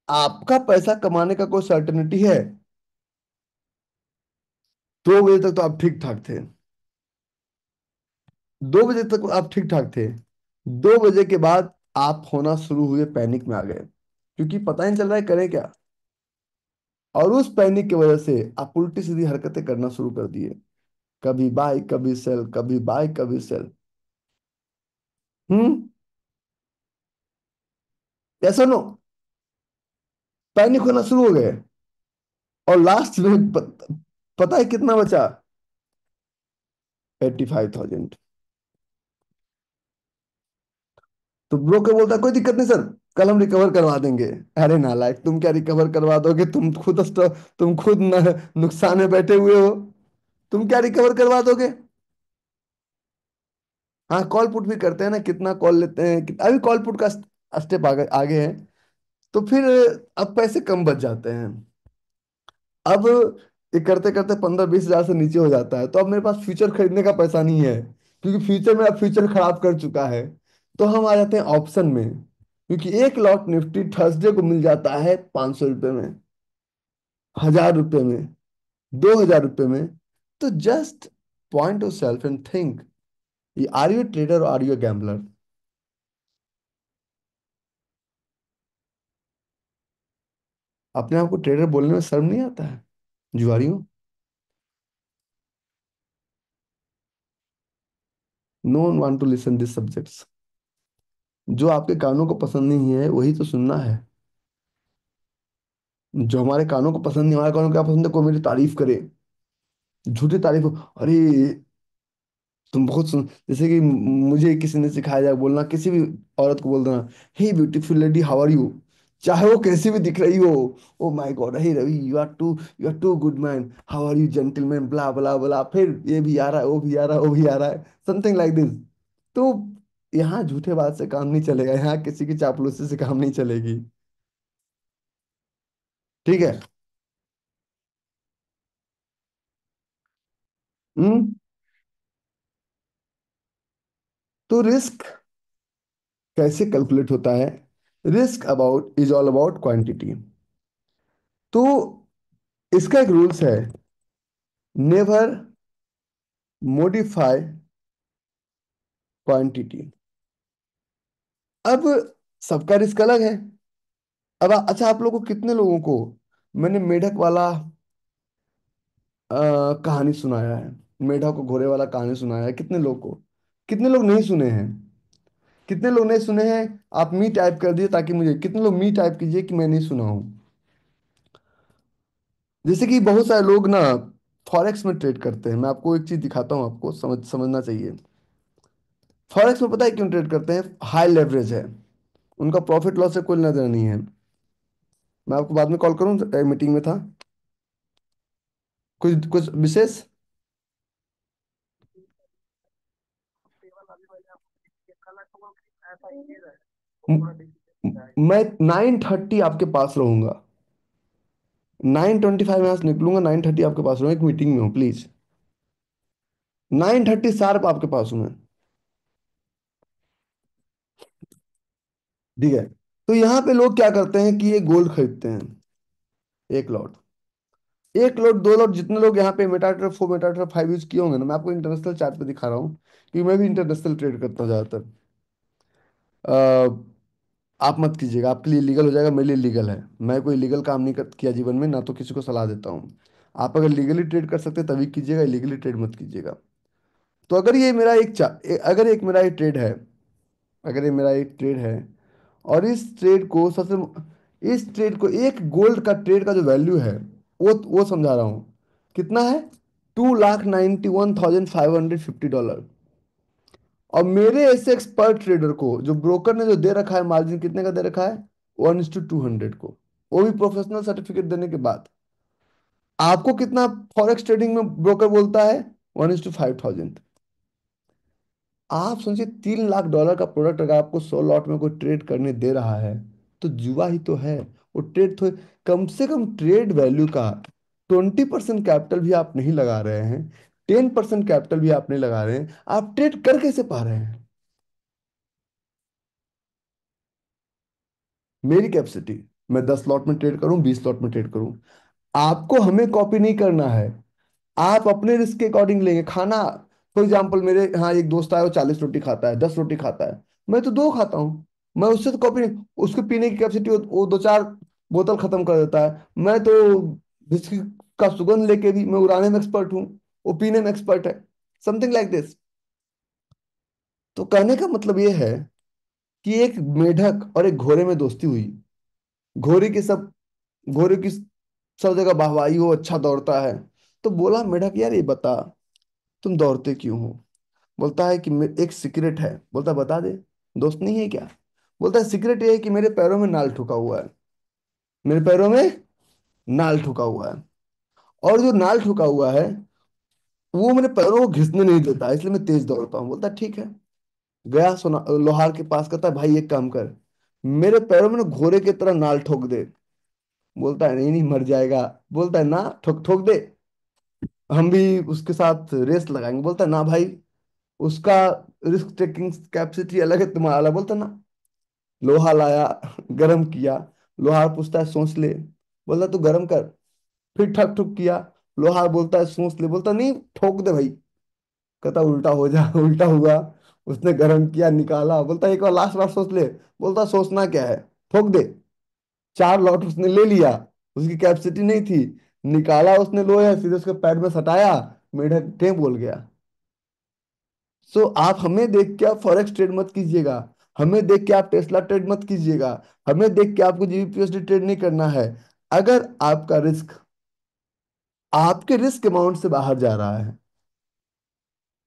आपका पैसा कमाने का कोई सर्टेनिटी है? 2 बजे तक तो आप ठीक ठाक थे। 2 बजे तक आप ठीक ठाक थे। 2 बजे के बाद आप होना शुरू हुए, पैनिक में आ गए, क्योंकि पता ही नहीं चल रहा है करें क्या। और उस पैनिक की वजह से आप उल्टी सीधी हरकतें करना शुरू कर दिए। कभी बाय कभी सेल, कभी बाय कभी सेल। हम्म। ऐसा नो, पैनिक होना शुरू हो गए। और लास्ट में पता है कितना बचा? 85,000। तो ब्रोकर बोलता कोई दिक्कत नहीं सर, कल हम रिकवर करवा देंगे। अरे नालायक, तुम क्या रिकवर करवा दोगे? तुम खुद नुकसान में बैठे हुए हो। तुम क्या रिकवर करवा दोगे? हाँ, कॉल पुट भी करते हैं ना, कितना कॉल लेते हैं, अभी कॉल पुट का स्टेप आगे आगे है। तो फिर अब पैसे कम बच जाते हैं। अब ये करते करते 15-20 हजार से नीचे हो जाता है, तो अब मेरे पास फ्यूचर खरीदने का पैसा नहीं है, क्योंकि फ्यूचर में अब फ्यूचर खराब कर चुका है। तो हम आ जाते हैं ऑप्शन में, क्योंकि एक लॉट निफ्टी थर्सडे को मिल जाता है 500 रुपये में, 1000 रुपये में, 2000 रुपये में। तो just point of self and think, are you trader और आर यू गैम्बलर? अपने आप को ट्रेडर बोलने में शर्म नहीं आता है? जुआरियों, no one want to listen this subjects. जो आपके कानों को पसंद नहीं है वही तो सुनना है। जो हमारे कानों को पसंद नहीं, हमारे कानों को क्या पसंद है? कोई मेरी तारीफ करे, झूठी तारीफ हो, अरे तुम बहुत सुन, जैसे कि मुझे किसी ने सिखाया जाए बोलना, किसी भी औरत को बोल देना, hey beautiful lady how are you. चाहे वो कैसी भी दिख रही हो। Oh my god, hey Ravi, you are too good man, how are you gentleman, blah blah blah, फिर ये भी आ रहा है, वो भी आ रहा है, वो भी आ रहा है, समथिंग लाइक दिस। तो यहाँ झूठे बात से काम नहीं चलेगा, यहाँ किसी की चापलूसी से काम नहीं चलेगी। ठीक है। हम्म। तो रिस्क कैसे कैलकुलेट होता है? Risk about is all about quantity. तो इसका एक रूल्स है, नेवर मॉडिफाई क्वांटिटी। अब सबका रिस्क अलग है। अब अच्छा, आप लोगों को कितने लोगों को मैंने मेढक वाला कहानी सुनाया है, मेढक और घोड़े वाला कहानी सुनाया है? कितने लोग को? कितने लोग नहीं सुने हैं? कितने लोग नहीं सुने हैं? आप मी टाइप कर दिए ताकि मुझे, कितने लोग मी टाइप कीजिए कि मैं नहीं सुना हूं। जैसे कि बहुत सारे लोग ना फॉरेक्स में ट्रेड करते हैं। मैं आपको एक चीज दिखाता हूँ, आपको समझना चाहिए। फॉरेक्स में पता है क्यों ट्रेड करते हैं? हाई लेवरेज है, उनका प्रॉफिट लॉस से कोई नजर नहीं है। मैं आपको बाद में कॉल करूँ, मीटिंग में था। कुछ कुछ विशेष? मैं 9:30 आपके पास रहूंगा। 9:25 यहाँ से निकलूंगा, 9:30 आपके पास रहूंगा, एक मीटिंग में हूँ प्लीज। 9:30 शार्प आपके पास हूँ मैं। ठीक है। तो यहाँ पे लोग क्या करते हैं कि ये गोल्ड खरीदते हैं, एक लॉट, एक लॉट, दो लॉट, जितने लोग यहाँ पे मेटाट्रेड 4 मेटाट्रेड 5 यूज किए होंगे ना, मैं आपको इंटरनेशनल चार्ट पे दिखा रहा हूँ कि मैं भी इंटरनेशनल ट्रेड करता हूँ ज्यादातर। आप मत कीजिएगा, आपके लिए लीगल हो जाएगा, मेरे लिए लीगल है। मैं कोई लीगल काम नहीं किया जीवन में, ना तो किसी को सलाह देता हूँ। आप अगर लीगली ट्रेड कर सकते हैं तभी कीजिएगा, इलीगली ट्रेड मत कीजिएगा। तो अगर ये मेरा अगर एक मेरा एक ट्रेड है, अगर ये मेरा एक ट्रेड है, और इस ट्रेड को, एक गोल्ड का ट्रेड का जो वैल्यू है, वो समझा रहा हूँ, कितना है? 2,91,550 डॉलर। और मेरे ऐसे एक्सपर्ट ट्रेडर को, जो ब्रोकर ने जो दे रखा है मार्जिन, कितने का दे रखा है? 1:200 को, वो भी प्रोफेशनल सर्टिफिकेट देने के बाद। आपको कितना फॉरेक्स ट्रेडिंग में ब्रोकर बोलता है? 1:5,000। आप समझिए, 3 लाख डॉलर का प्रोडक्ट अगर आपको 100 लॉट में कोई ट्रेड करने दे रहा है, तो जुआ ही तो है। वो ट्रेड तो, कम से कम ट्रेड वैल्यू का 20% कैपिटल भी आप नहीं लगा रहे हैं, 10% कैपिटल भी आप नहीं लगा रहे हैं, आप ट्रेड कर कैसे पा रहे हैं? मेरी कैपेसिटी, मैं 10 लॉट में ट्रेड करूं, 20 लॉट में ट्रेड करूं, आपको हमें कॉपी नहीं करना है। आप अपने रिस्क के अकॉर्डिंग लेंगे खाना। फॉर एग्जाम्पल, मेरे यहाँ एक दोस्त है, वो 40 रोटी खाता है, 10 रोटी खाता है, मैं तो दो खाता हूँ। मैं उससे तो कॉपी नहीं, उसके पीने की कैपेसिटी, वो दो चार बोतल खत्म कर देता है। मैं तो विस्की का सुगंध लेके भी मैं उड़ाने में एक्सपर्ट हूँ, वो पीने में एक्सपर्ट है, समथिंग लाइक दिस। तो कहने का मतलब ये है कि एक मेढक और एक घोड़े में दोस्ती हुई। घोड़े की सब घोड़े की सब जगह वाहवाही हो, अच्छा दौड़ता है। तो बोला मेढक, यार ये बता, तुम दौड़ते क्यों हो? बोलता है कि एक सीक्रेट है। बोलता है, बता दे, दोस्त नहीं है क्या? बोलता है, सीक्रेट ये है कि मेरे पैरों में नाल ठुका हुआ है, मेरे पैरों में नाल ठुका हुआ है, और जो नाल ठुका हुआ है वो मेरे पैरों को घिसने नहीं देता, इसलिए मैं तेज दौड़ता हूँ। बोलता है, ठीक है। गया सोना लोहार के पास, कहता है, भाई एक काम कर, मेरे पैरों में ना घोड़े की तरह नाल ठोक दे। बोलता है, नहीं नहीं, मर जाएगा। बोलता है, ना, ठोक ठोक दे, हम भी उसके साथ रेस लगाएंगे। बोलता है, ना भाई, उसका रिस्क टेकिंग कैपेसिटी अलग है, तुम्हारा अलग। बोलता है, ना। लोहा लाया, गरम किया। लोहार पूछता है, सोच ले। बोलता, तू गरम कर। फिर ठक ठुक किया। लोहार बोलता है, सोच ले। बोलता, नहीं, ठोक दे भाई। कहता, उल्टा हो जा। उल्टा हुआ। उसने गरम किया, निकाला। बोलता, एक बार लास्ट बार सोच ले। बोलता, सोचना क्या है, ठोक दे। 4 लॉट उसने ले लिया, उसकी कैपेसिटी नहीं थी। निकाला उसने लोहे, सीधे उसके पैर में सटाया, मेढक टें बोल गया। सो आप हमें देख के आप फॉरेक्स ट्रेड मत कीजिएगा, हमें देख के आप टेस्ला ट्रेड मत कीजिएगा, हमें देख के आपको जीबीपीएसडी ट्रेड नहीं करना है। अगर आपका रिस्क आपके रिस्क अमाउंट से बाहर जा रहा है,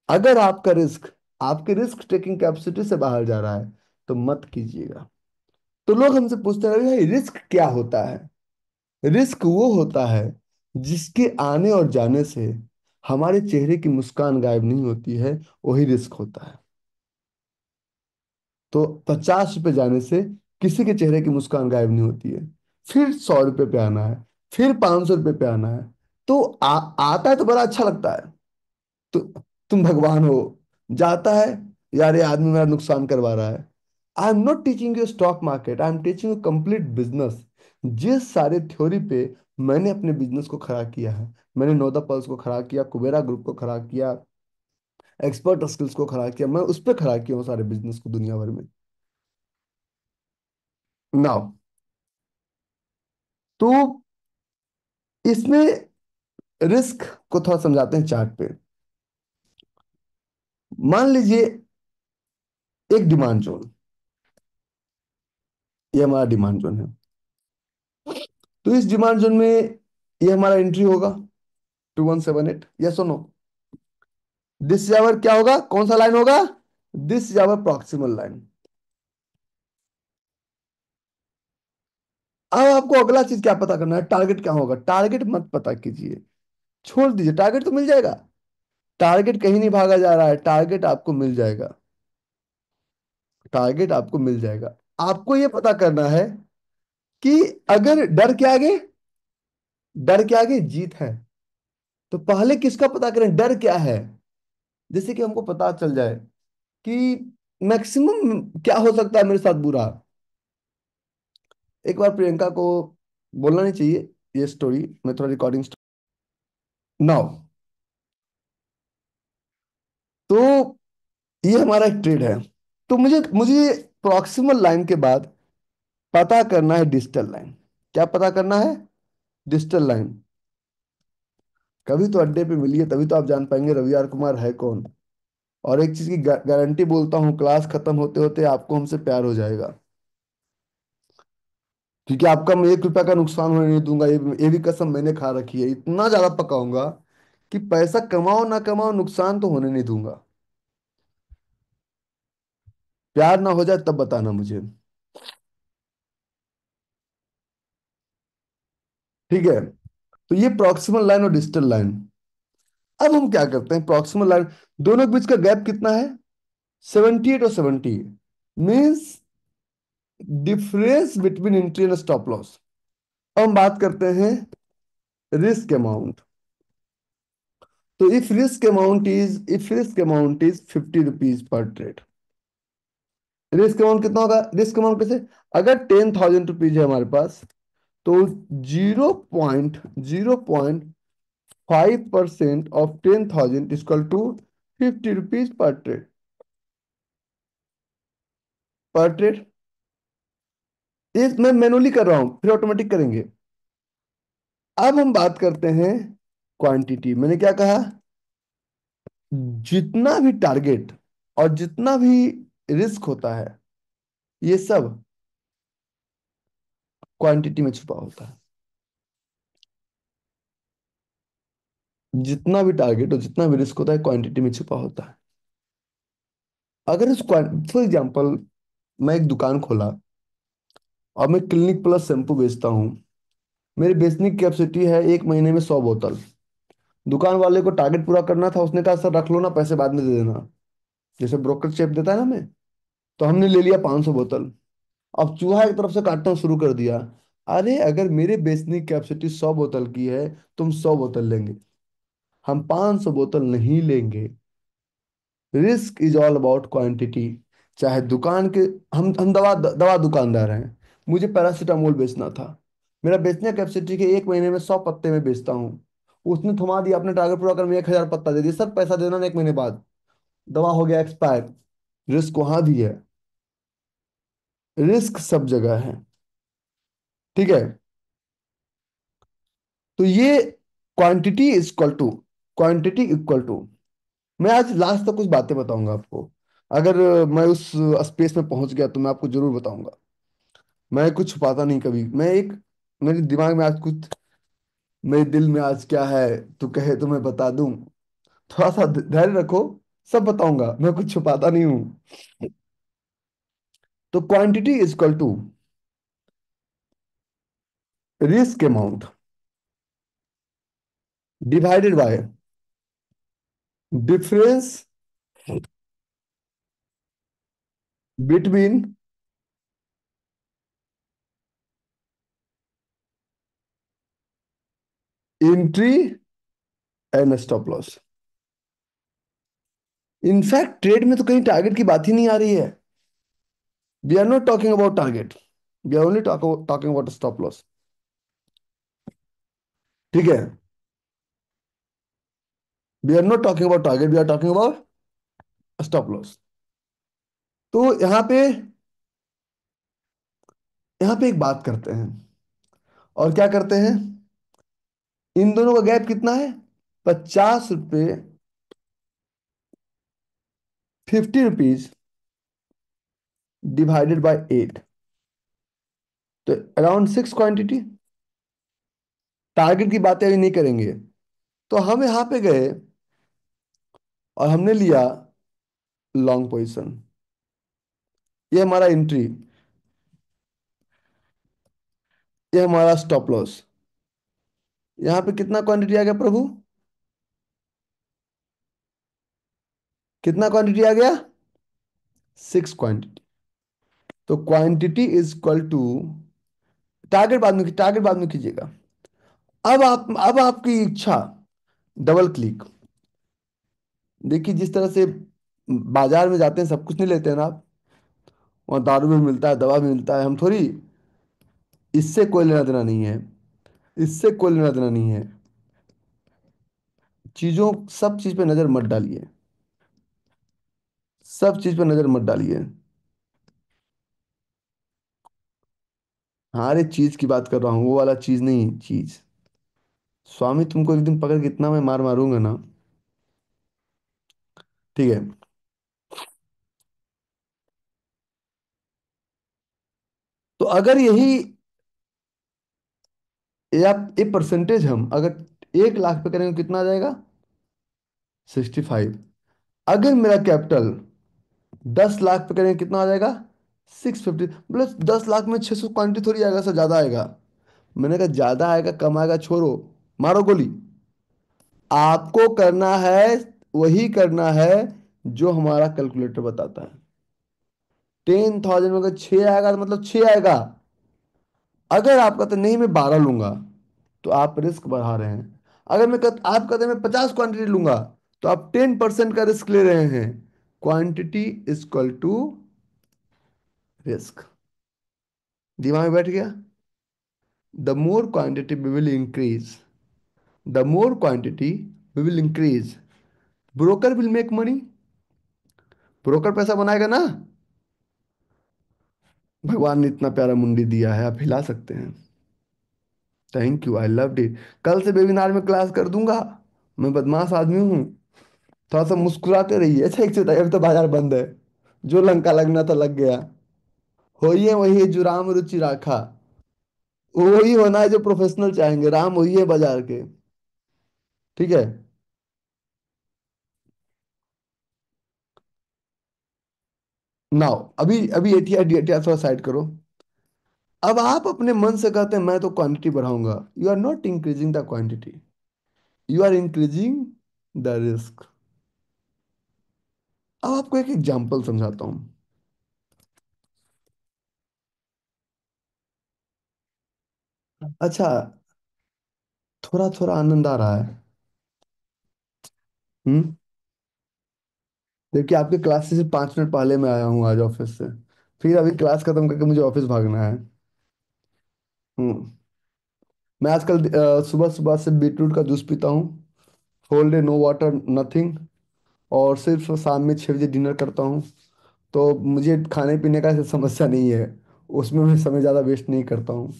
अगर आपका रिस्क आपके रिस्क टेकिंग कैपेसिटी से बाहर जा रहा है, तो मत कीजिएगा। तो लोग हमसे पूछते हैं भाई रिस्क क्या होता है। रिस्क वो होता है जिसके आने और जाने से हमारे चेहरे की मुस्कान गायब नहीं होती है, वही रिस्क होता है। तो 50 रुपये जाने से किसी के चेहरे की मुस्कान गायब नहीं होती है। फिर 100 रुपये पे आना है, फिर 500 रुपये पे आना है। तो आता है तो बड़ा अच्छा लगता है। तो तुम भगवान हो। जाता है, यार ये आदमी मेरा नुकसान करवा रहा है। आई am not teaching you stock market, I am teaching you complete business. जिस सारे थ्योरी पे मैंने अपने बिजनेस को खड़ा किया है, मैंने नोदा पल्स को खड़ा किया, कुबेरा ग्रुप को खड़ा किया, एक्सपर्ट स्किल्स को खड़ा किया, मैं उस पर खड़ा किया हूँ सारे बिजनेस को दुनिया भर में। नाउ, तो इसमें रिस्क को थोड़ा समझाते हैं चार्ट पे। मान लीजिए एक डिमांड जोन, ये हमारा डिमांड जोन है। तो इस डिमांड जोन में ये हमारा एंट्री होगा 2178, यस और नो। दिस इज आवर क्या होगा, कौन सा लाइन होगा, this is our proximal line. अब आपको अगला चीज क्या पता करना है, टारगेट क्या होगा। टारगेट मत पता कीजिए, छोड़ दीजिए, टारगेट तो मिल जाएगा। टारगेट कहीं नहीं भागा जा रहा है, टारगेट आपको मिल जाएगा। टारगेट आपको मिल जाएगा। आपको यह पता करना है कि अगर डर के आगे, डर के आगे जीत है, तो पहले किसका पता करें, डर क्या है। जैसे कि हमको पता चल जाए कि मैक्सिमम क्या हो सकता है मेरे साथ बुरा। एक बार प्रियंका को बोलना नहीं चाहिए ये स्टोरी, मैं थोड़ा रिकॉर्डिंग नाउ। तो ये हमारा एक ट्रेड है। तो मुझे मुझे प्रॉक्सिमल लाइन के बाद पता करना है डिजिटल लाइन। क्या पता करना है, डिजिटल लाइन। कभी तो अड्डे पे मिलिए, तभी तो आप जान पाएंगे रवियार कुमार है कौन। और एक चीज की गारंटी बोलता हूँ, क्लास खत्म होते होते आपको हमसे प्यार हो जाएगा। क्योंकि आपका मैं 1 रुपया का नुकसान होने नहीं दूंगा, ये भी कसम मैंने खा रखी है। इतना ज्यादा पकाऊंगा कि पैसा कमाओ ना कमाओ, नुकसान तो होने नहीं दूंगा। प्यार ना हो जाए तब बताना मुझे। ठीक है। तो ये प्रॉक्सिमल लाइन और डिजिटल लाइन। अब हम क्या करते हैं, प्रॉक्सिमल लाइन दोनों के बीच का गैप कितना है, 78 और 70, means difference between entry and stop loss. अब हम बात करते हैं रिस्क अमाउंट। तो if risk amount is 50 rupees per trade, risk amount कितना होगा, रिस्क अमाउंट कैसे, अगर 10,000 रुपीज है हमारे पास, तो 0.05% of 10,000 equal to 50 rupees per trade. Per trade, इस मैं मैनुअली कर रहा हूं, फिर ऑटोमेटिक करेंगे। अब हम बात करते हैं क्वांटिटी। मैंने क्या कहा, जितना भी टारगेट और जितना भी रिस्क होता है, ये सब क्वांटिटी में छुपा होता है। जितना भी टारगेट और जितना भी रिस्क होता है क्वांटिटी में छुपा होता है। अगर इस फॉर एग्जांपल मैं एक दुकान खोला और मैं क्लिनिक प्लस शैम्पू बेचता हूँ। मेरी बेचने की कैपेसिटी है एक महीने में 100 बोतल। दुकान वाले को टारगेट पूरा करना था, उसने कहा सर रख लो ना, पैसे बाद में दे देना, जैसे ब्रोकर चेक देता है ना हमें। तो हमने ले लिया 500 बोतल। अब चूहा एक तरफ से काटना शुरू कर दिया। अरे अगर मेरे बेचने की कैपेसिटी 100 बोतल की है, तुम 100 बोतल लेंगे, हम 500 बोतल नहीं लेंगे। Risk is all about quantity. चाहे दुकान के, हम दवा दुकानदार हैं, मुझे पैरासीटामोल बेचना था। मेरा बेचने कैपेसिटी के एक महीने में 100 पत्ते में बेचता हूँ। उसने थमा दिया, अपने टारगेट पूरा कर, मैं 1,000 पत्ता दे दिया, सर पैसा देना ना 1 महीने बाद। दवा हो गया एक्सपायर। रिस्क वहां भी है, रिस्क सब जगह है। ठीक है। तो ये क्वांटिटी इक्वल टू, मैं आज लास्ट तक कुछ बातें बताऊंगा आपको। अगर मैं उस स्पेस में पहुंच गया तो मैं आपको जरूर बताऊंगा। मैं कुछ छुपाता नहीं कभी। मैं एक, मेरे दिमाग में आज कुछ, मेरे दिल में आज क्या है, तू कहे तो मैं बता दूं। थोड़ा सा धैर्य रखो, सब बताऊंगा, मैं कुछ छुपाता नहीं हूं। तो quantity is equal to risk amount divided by difference between entry and stop loss. In fact trade में तो कहीं टारगेट की बात ही नहीं आ रही है। We are not talking about target, we are only talking about stop loss. ठीक है, we are not talking about target, we are talking about stop loss. तो यहाँ पे एक बात करते हैं, और क्या करते हैं, इन दोनों का गैप कितना है, 50 रुपये, 50 रुपीज डिवाइडेड बाय 8, तो अराउंड 6 क्वांटिटी। टारगेट की बातें अभी नहीं करेंगे। तो हम यहाँ पे गए और हमने लिया लॉन्ग पोजीशन, ये हमारा एंट्री, ये हमारा स्टॉप लॉस। यहाँ पे कितना क्वांटिटी आ गया प्रभु, कितना क्वांटिटी आ गया, 6 क्वांटिटी। तो quantity is equal to, target बाद में कीजिएगा। अब आपकी इच्छा, डबल क्लिक। देखिए, जिस तरह से बाजार में जाते हैं सब कुछ नहीं लेते हैं ना आप, वहाँ दारू भी मिलता है, दवा भी मिलता है, हम थोड़ी, इससे कोई लेना देना नहीं है, इससे कोई लेना देना नहीं है। चीजों, सब चीज पे नजर मत डालिए, सब चीज पे नजर मत डालिए। हाँ, अरे चीज की बात कर रहा हूँ, वो वाला चीज नहीं, चीज। स्वामी तुमको एक दिन पकड़ के इतना मैं मार मारूंगा ना। ठीक है, तो अगर यही, ये परसेंटेज हम अगर 1 लाख पे करेंगे कितना आ जाएगा, 65। अगर मेरा कैपिटल 10 लाख पे करेंगे कितना आ जाएगा, 650। मतलब 10 लाख में 600 क्वांटिटी थोड़ी आएगा सर, ज्यादा आएगा। मैंने कहा ज्यादा आएगा कम आएगा छोड़ो, मारो गोली। आपको करना है, वही करना है जो हमारा कैलकुलेटर बताता है। 10,000 में अगर 6 आएगा तो मतलब 6 आएगा। अगर आप कहते नहीं मैं 12 लूंगा, तो आप रिस्क बढ़ा रहे हैं। अगर आप कहते मैं 50 क्वांटिटी लूंगा, तो आप 10% का रिस्क ले रहे हैं। Quantity is equal to risk. दिमाग में बैठ गया। The more quantity we will increase, the more quantity we will increase, broker will make money, broker पैसा बनाएगा ना। भगवान ने इतना प्यारा मुंडी दिया है, आप हिला सकते हैं। Thank you, I loved it. कल से वेबिनार में क्लास कर दूंगा। मैं बदमाश आदमी हूँ। थोड़ा सा मुस्कुराते रहिए। अच्छा, एक चीज बताइए, अभी तो बाजार बंद है, जो लंका लगना था लग गया। होइए वही जो राम रुचि राखा, वही होना है जो प्रोफेशनल चाहेंगे, राम वही है बाजार के। ठीक है। नाउ, अभी अभी एटीआर डीएटीआर थोड़ा साइड करो। अब आप अपने मन से कहते हैं मैं तो क्वांटिटी बढ़ाऊंगा, you are not increasing the quantity, you are increasing the risk. अब आपको एक एग्जांपल समझाता हूं। अच्छा, थोड़ा थोड़ा आनंद आ रहा है। हम्म। देखिए, आपके क्लास से सिर्फ 5 मिनट पहले मैं आया हूँ आज ऑफिस से, फिर अभी क्लास खत्म करके मुझे ऑफिस भागना है। हम्म। मैं आजकल सुबह सुबह से बीटरूट का जूस पीता हूँ, whole day no water nothing, और सिर्फ शाम में 6 बजे डिनर करता हूँ। तो मुझे खाने पीने का ऐसे समस्या नहीं है, उसमें मैं समय ज़्यादा वेस्ट नहीं करता हूँ।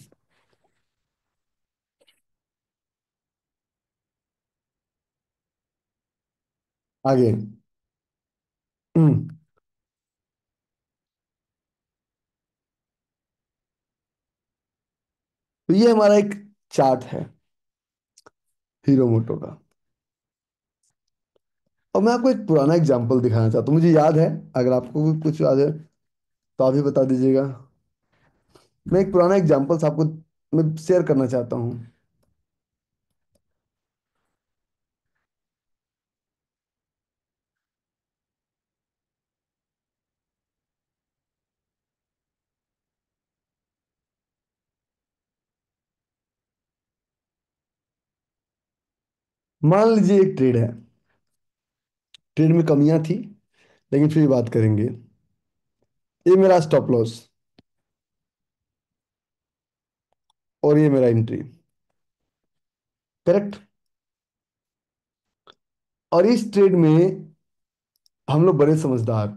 आगे। हम्म, तो ये हमारा एक चार्ट है हीरो मोटो का। और मैं आपको एक पुराना एग्जांपल दिखाना चाहता हूँ, मुझे याद है, अगर आपको भी कुछ याद है तो आप भी बता दीजिएगा। मैं एक पुराना एग्जांपल आपको मैं शेयर करना चाहता हूँ। मान लीजिए एक ट्रेड है, ट्रेड में कमियां थी, लेकिन फिर भी बात करेंगे। ये मेरा स्टॉप लॉस और ये मेरा एंट्री। करेक्ट। और इस ट्रेड में हम लोग बड़े समझदार,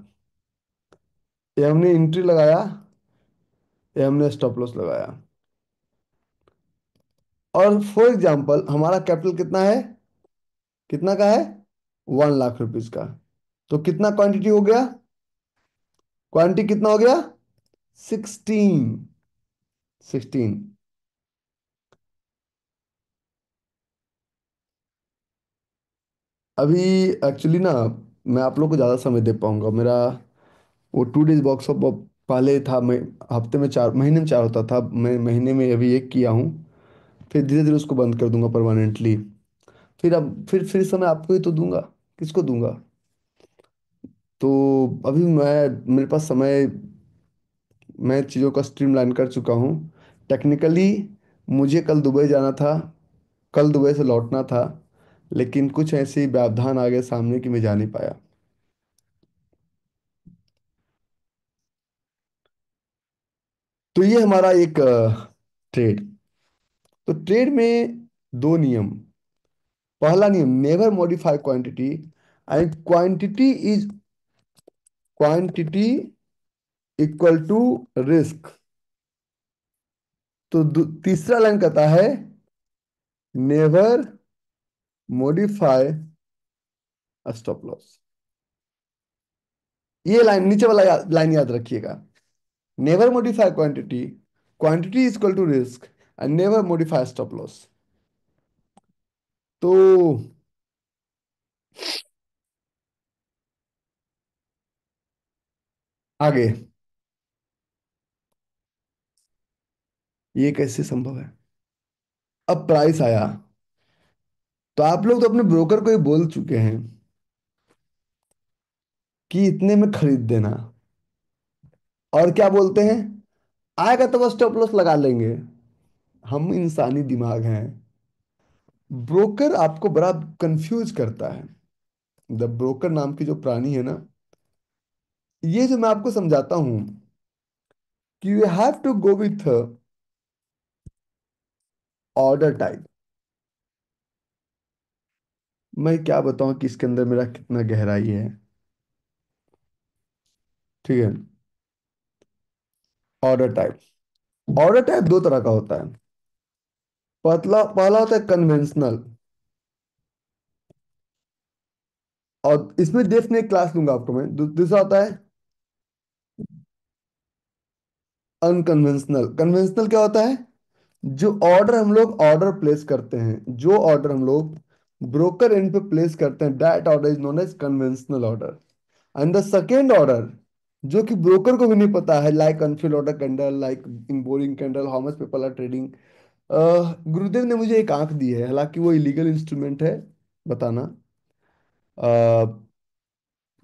ये हमने एंट्री लगाया, ये हमने स्टॉप लॉस लगाया। और फॉर एग्जांपल हमारा कैपिटल कितना है, कितना का है, 1 लाख रुपीज का। तो कितना क्वांटिटी हो गया, क्वांटिटी कितना हो गया, 16। 16। अभी एक्चुअली ना, मैं आप लोग को ज़्यादा समय दे पाऊंगा। मेरा वो 2 डेज वर्कशॉप पहले था, मैं हफ्ते में 4, महीने में 4 होता था, मैं महीने में अभी एक किया हूँ। फिर धीरे धीरे उसको बंद कर दूंगा परमानेंटली। फिर अब फिर समय आपको ही तो दूंगा, किसको दूंगा। तो अभी मेरे पास समय, मैं चीज़ों का स्ट्रीमलाइन कर चुका हूँ। टेक्निकली मुझे कल दुबई जाना था, कल दुबई से लौटना था, लेकिन कुछ ऐसे व्यवधान आ गए सामने कि मैं जा नहीं पाया। तो ये हमारा एक ट्रेड। तो ट्रेड में दो नियम। पहला नियम, never modify quantity, and quantity equal to risk. तो तीसरा लाइन कहता है, नेवर मॉडिफाई स्टॉप लॉस। ये लाइन, नीचे वाला लाइन याद रखिएगा। Never modify quantity, quantity is equal to risk, and never modify stop loss. तो आगे, ये कैसे संभव है। अब प्राइस आया, तो आप लोग तो अपने ब्रोकर को ये बोल चुके हैं कि इतने में खरीद देना, और क्या बोलते हैं, आएगा तो बस स्टॉप लॉस लगा लेंगे। हम इंसानी दिमाग हैं, ब्रोकर आपको बड़ा कंफ्यूज करता है। द ब्रोकर नाम की जो प्राणी है ना, ये जो मैं आपको समझाता हूं कि you have to go with order type. मैं क्या बताऊं कि इसके अंदर मेरा कितना गहराई है। ठीक है। ऑर्डर टाइप, ऑर्डर टाइप दो तरह का होता है। पहला होता है कन्वेंशनल, और इसमें डेफ में एक क्लास लूंगा आपको मैं। दूसरा होता है अनकन्वेंशनल। कन्वेंशनल क्या होता है, जो ऑर्डर हम लोग ऑर्डर प्लेस करते हैं, जो ऑर्डर हम लोग ब्रोकर एंड पे प्लेस करते हैं, that order is known as conventional order. And the second order, जो कि ब्रोकर को भी नहीं पता है, like unfill order candle, like in boring candle, how much people are trading. Gurudev ने मुझे एक आंख दी है, हालांकि वो इलीगल इंस्ट्रूमेंट है बताना,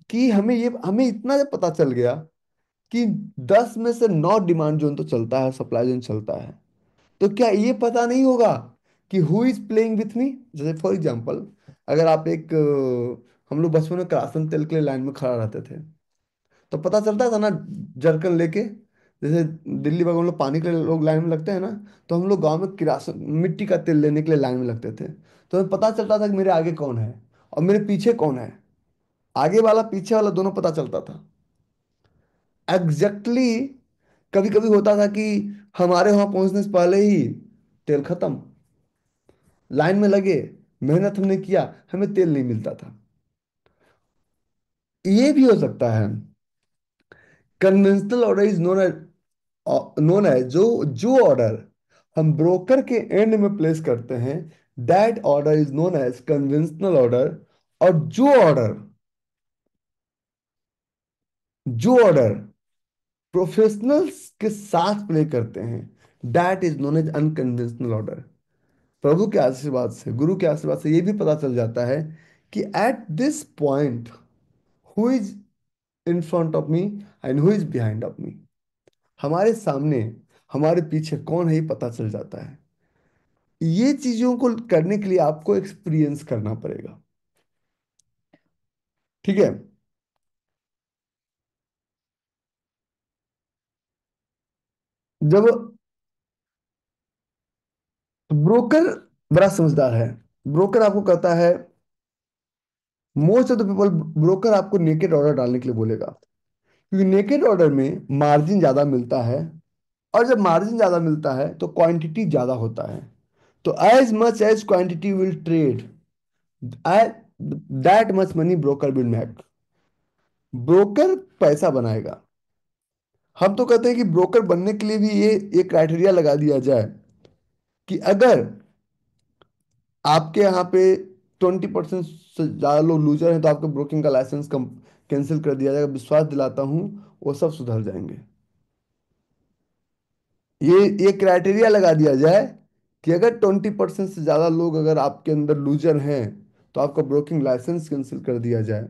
कि हमें इतना जब पता चल गया कि 10 में से 9 डिमांड जोन तो चलता है, सप्लाई जोन चलता है, तो क्या ये पता नहीं होगा कि who is playing with me. जैसे फॉर एग्जांपल, अगर आप एक हम लोग बचपन में करासन तेल के लिए लाइन में खड़ा रहते थे, तो पता चलता था ना, जरकन लेके। जैसे दिल्ली वगैरह में लोग पानी के लिए लोग लाइन में लगते हैं ना, तो हम लोग गांव में किरासन मिट्टी का तेल लेने के लिए लाइन में लगते थे। तो हमें पता चलता था कि मेरे आगे कौन है और मेरे पीछे कौन है। आगे वाला पीछे वाला दोनों पता चलता था एग्जैक्टली exactly। कभी कभी होता था कि हमारे वहां पहुंचने से पहले ही तेल खत्म, लाइन में लगे, मेहनत हमने किया, हमें तेल नहीं मिलता था। ये भी हो सकता है। कन्वेंशनल ऑर्डर इज नोन है, जो जो ऑर्डर हम ब्रोकर के एंड में प्लेस करते हैं, that order is known as conventional order. और जो ऑर्डर प्रोफेशनल्स के साथ प्ले करते हैं, that is known as unconventional order. प्रभु के आशीर्वाद से, गुरु के आशीर्वाद से ये भी पता चल जाता है कि at this point who is in front of me and who is behind of me. हमारे सामने, हमारे पीछे कौन है, ये पता चल जाता है। ये चीजों को करने के लिए आपको एक्सपीरियंस करना पड़ेगा। ठीक है। जब ब्रोकर बड़ा समझदार है, ब्रोकर आपको कहता है, most of the people, broker आपको नेकेड ऑर्डर डालने के लिए बोलेगा, क्योंकि नेकेड ऑर्डर में मार्जिन ज्यादा मिलता है, और जब मार्जिन ज्यादा मिलता है तो क्वांटिटी ज्यादा होता है। तो as much as quantity will trade, that much money broker will make. Broker पैसा बनाएगा। हम तो कहते हैं कि ब्रोकर बनने के लिए भी ये क्राइटेरिया लगा दिया जाए कि अगर आपके यहाँ पे 20% से ज़्यादा लोग लूजर हैं तो आपके ब्रोकिंग का लाइसेंस कम कैंसिल कर दिया जाएगा। विश्वास दिलाता हूँ वो सब सुधर जाएंगे। ये क्राइटेरिया लगा दिया जाए कि अगर 20% से ज़्यादा लोग अगर आपके अंदर लूजर हैं तो आपका ब्रोकिंग लाइसेंस कैंसिल कर दिया जाए,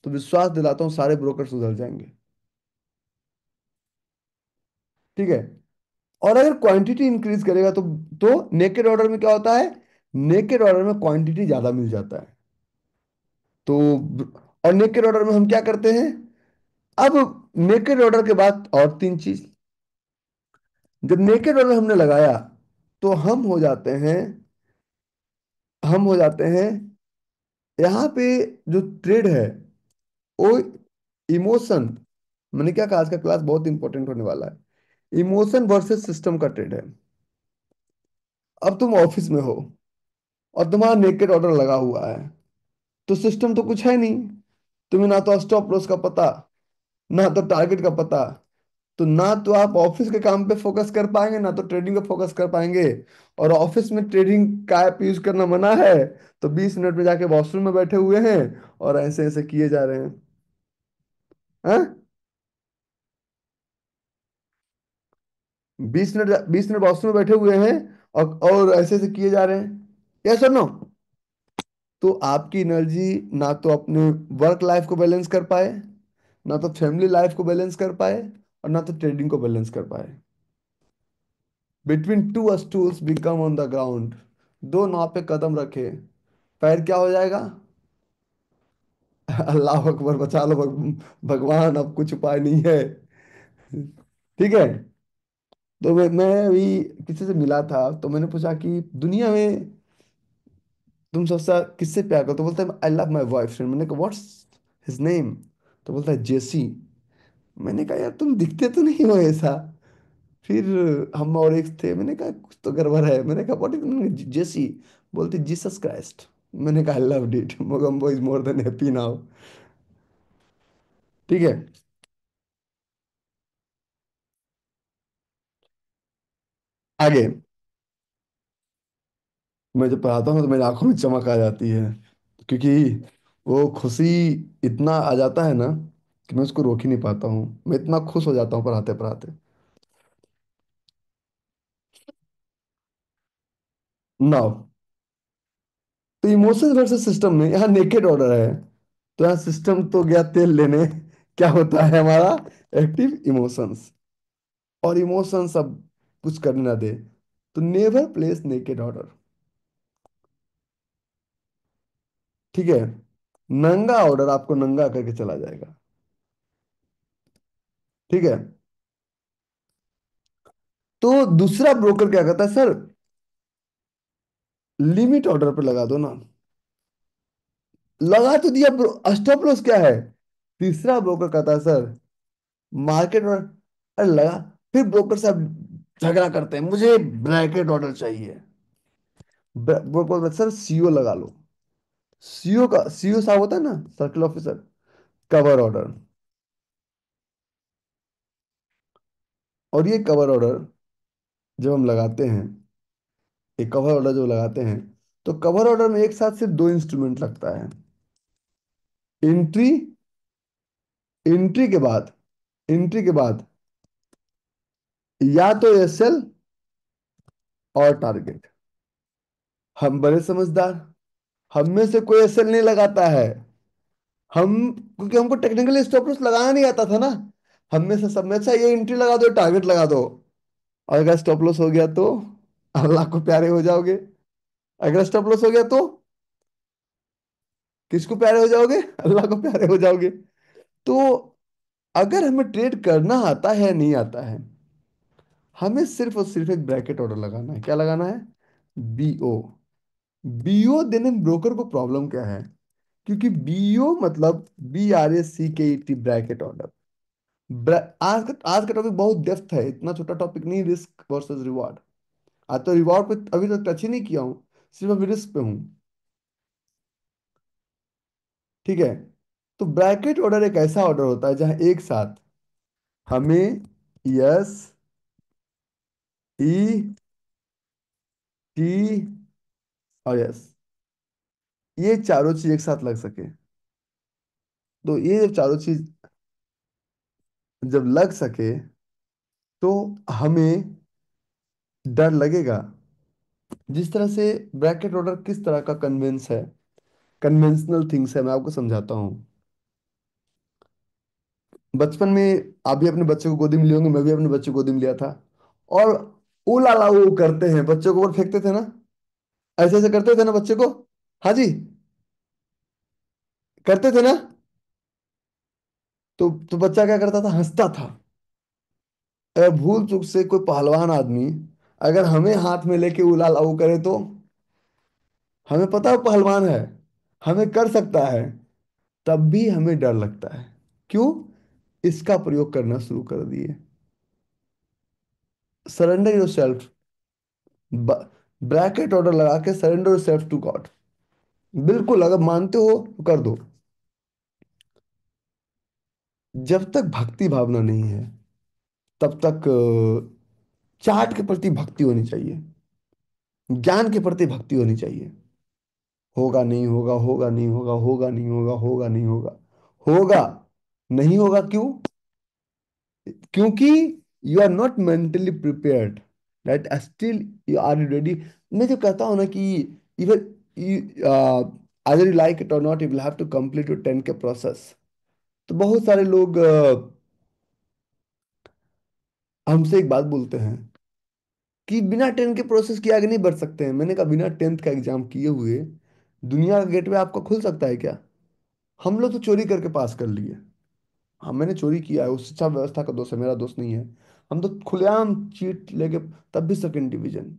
तो विश्वास दिलाता हूँ सारे ब्रोकर सुधर जाएंगे। ठीक है। और अगर क्वांटिटी इंक्रीज करेगा तो नेकेड ऑर्डर में क्या होता है, नेकेड ऑर्डर में क्वांटिटी ज़्यादा मिल जाता है। तो और नेकेड ऑर्डर में हम क्या करते हैं, अब नेकेड ऑर्डर के बाद और तीन चीज, जब नेकेड ऑर्डर हमने लगाया तो हम हो जाते हैं यहाँ पे जो ट्रेड है वो इमोशन, मैंने क्या कहा, आज का क्लास बहुत इंपॉर्टेंट होने वाला है। इमोशन वर्सेस सिस्टम का ट्रेड है। अब तुम ऑफिस में हो और तुम्हारा नेकेड ऑर्डर लगा हुआ है, तो सिस्टम तो कुछ है नहीं। तुम्हें ना तो स्टॉप लॉस का पता, ना तो टारगेट का पता। तो ना तो आप ऑफिस के काम पे फोकस कर पाएंगे, ना तो ट्रेडिंग पे फोकस कर पाएंगे। और ऑफिस में ट्रेडिंग का ऐप यूज करना मना है, तो 20 मिनट में जाके वॉशरूम में बैठे हुए हैं और ऐसे ऐसे किए जा रहे हैं। हाँ, 20 मिनट वॉशरूम में बैठे हुए हैं और ऐसे ऐसे किए जा रहे हैं। यस और नो। तो आपकी एनर्जी ना तो अपने वर्क लाइफ को बैलेंस कर पाए, ना तो फैमिली लाइफ को बैलेंस कर पाए, और ना तो ट्रेडिंग को बैलेंस कर पाए। Between two stools become on the ground, दो नाव पे कदम रखे, पैर क्या हो जाएगा? अल्लाह अकबर, बचा लो भगवान, अब कुछ उपाय नहीं है। ठीक है। तो मैं अभी किसी से मिला था तो मैंने पूछा कि दुनिया में तुम सबसे किससे प्यार करो, तो बोलता है आई लव माई बॉयफ्रेंड। मैंने कहा व्हाट्स हिज नेम, तो बोलता है जेसी। मैंने कहा यार तुम दिखते तो नहीं हो ऐसा। फिर हम और एक थे, मैंने कहा कुछ तो गड़बड़ है। मैंने कहा व्हाट इज जेसी, बोलते जीसस क्राइस्ट। मैंने कहा I loved it, Mogambo is more than happy now. ठीक है। आगे, मैं जब पढ़ाता हूँ तो मेरी आंखों में चमक आ जाती है, क्योंकि वो खुशी इतना आ जाता है ना कि मैं उसको रोक ही नहीं पाता हूँ। मैं इतना खुश हो जाता हूँ पढ़ाते पढ़ाते। नाउ, तो इमोशंस वर्सेस सिस्टम में यहाँ नेकेड ऑर्डर है, तो यहाँ सिस्टम तो गया तेल लेने। क्या होता है हमारा? Active emotions. और इमोशंस अब कुछ करने ना दे, तो नेवर प्लेस नेकेड ऑर्डर। ठीक है। नंगा ऑर्डर आपको नंगा करके चला जाएगा। ठीक है। तो दूसरा ब्रोकर क्या कहता है, सर लिमिट ऑर्डर पे लगा दो ना। लगा तो दिया, स्टॉप लॉस क्या है? तीसरा ब्रोकर कहता है सर मार्केट ऑर्डर। अरे लगा। फिर ब्रोकर साहब झगड़ा करते हैं, मुझे ब्रैकेट ऑर्डर चाहिए। ब्रोकर सर सीओ लगा लो। सीओ साहब होता है ना, सर्किल ऑफिसर, कवर ऑर्डर। और ये कवर ऑर्डर जब हम लगाते हैं, ये कवर ऑर्डर जो लगाते हैं, तो कवर ऑर्डर में एक साथ सिर्फ दो इंस्ट्रूमेंट लगता है। एंट्री, एंट्री के बाद एंट्री के बाद या तो एसएल और टारगेट। हम बड़े समझदार, हम में से कोई एसएल नहीं लगाता है। हम, क्योंकि हमको टेक्निकली स्टॉप लॉस लगाना नहीं आता था ना। हम में से सब में अच्छा ये एंट्री लगा दो, टारगेट लगा दो, और अगर स्टॉप लॉस हो गया तो अल्लाह को प्यारे हो जाओगे। अगर स्टॉप लॉस हो गया तो किसको प्यारे हो जाओगे? अल्लाह को प्यारे हो जाओगे। तो अगर हमें ट्रेड करना आता है नहीं आता है, हमें सिर्फ और सिर्फ एक ब्रैकेट ऑर्डर लगाना है। क्या लगाना है? बीओ। बीओ देने में ब्रोकर को प्रॉब्लम क्या है? क्योंकि बीओ मतलब BRACKET, ब्रैकेट ऑर्डर। आज का टॉपिक बहुत डेप्थ है, इतना छोटा टॉपिक नहीं, रिस्क वर्सेस रिवॉर्ड। आज तो रिवॉर्ड पे अभी तक टच ही नहीं किया हूँ, सिर्फ अभी रिस्क पे हूँ। ठीक है। तो ब्रैकेट ऑर्डर एक ऐसा ऑर्डर होता है जहां एक साथ हमें यस, ई, टी और यस, ये चारों चीज एक साथ लग सके। तो ये जब चारों चीज जब लग सके तो हमें डर लगेगा। जिस तरह से ब्रैकेट ऑर्डर किस तरह का कन्वेंस है, कन्वेंशनल थिंग्स है, मैं आपको समझाता हूँ। बचपन में आप भी अपने बच्चे को गोदी में लिए होंगे, मैं भी अपने बच्चे को गोदी में लिया था। और ऊ ला ला वो करते हैं, बच्चे को ऊपर फेंकते थे ना, ऐसे ऐसे करते थे ना बच्चे को। हाँ जी, करते थे ना। तो बच्चा क्या करता था? हंसता था। अगर भूल चूक से कोई पहलवान आदमी अगर हमें हाथ में लेके उला लाऊ करे तो हमें पता है वो पहलवान है, हमें कर सकता है, तब भी हमें डर लगता है। क्यों? इसका प्रयोग करना शुरू कर दिए। Surrender yourself, bracket order लगा के surrender yourself to God. बिल्कुल, अगर मानते हो तो कर दो। जब तक भक्ति भावना नहीं है तब तक चार्ट के प्रति भक्ति होनी चाहिए, ज्ञान के प्रति भक्ति होनी चाहिए। होगा नहीं होगा, होगा नहीं होगा, होगा नहीं होगा, होगा नहीं होगा, होगा नहीं होगा। क्यों? क्योंकि you are not mentally prepared, that still you are ready. मैं जो कहता हूँ ना कि even either you like it और not, you will have to complete your 10 के प्रोसेस। तो बहुत सारे लोग हमसे एक बात बोलते हैं कि बिना 10 के प्रोसेस के आगे नहीं बढ़ सकते हैं। मैंने कहा बिना 10th का एग्जाम किए हुए दुनिया का गेटवे आपका खुल सकता है क्या? हम लोग तो चोरी करके पास कर लिए। हाँ, मैंने चोरी किया है, उस शिक्षा व्यवस्था का दोष है, मेरा दोस्त नहीं है। हम तो खुलेआम चीट लेके, तब भी सेकंड डिवीजन।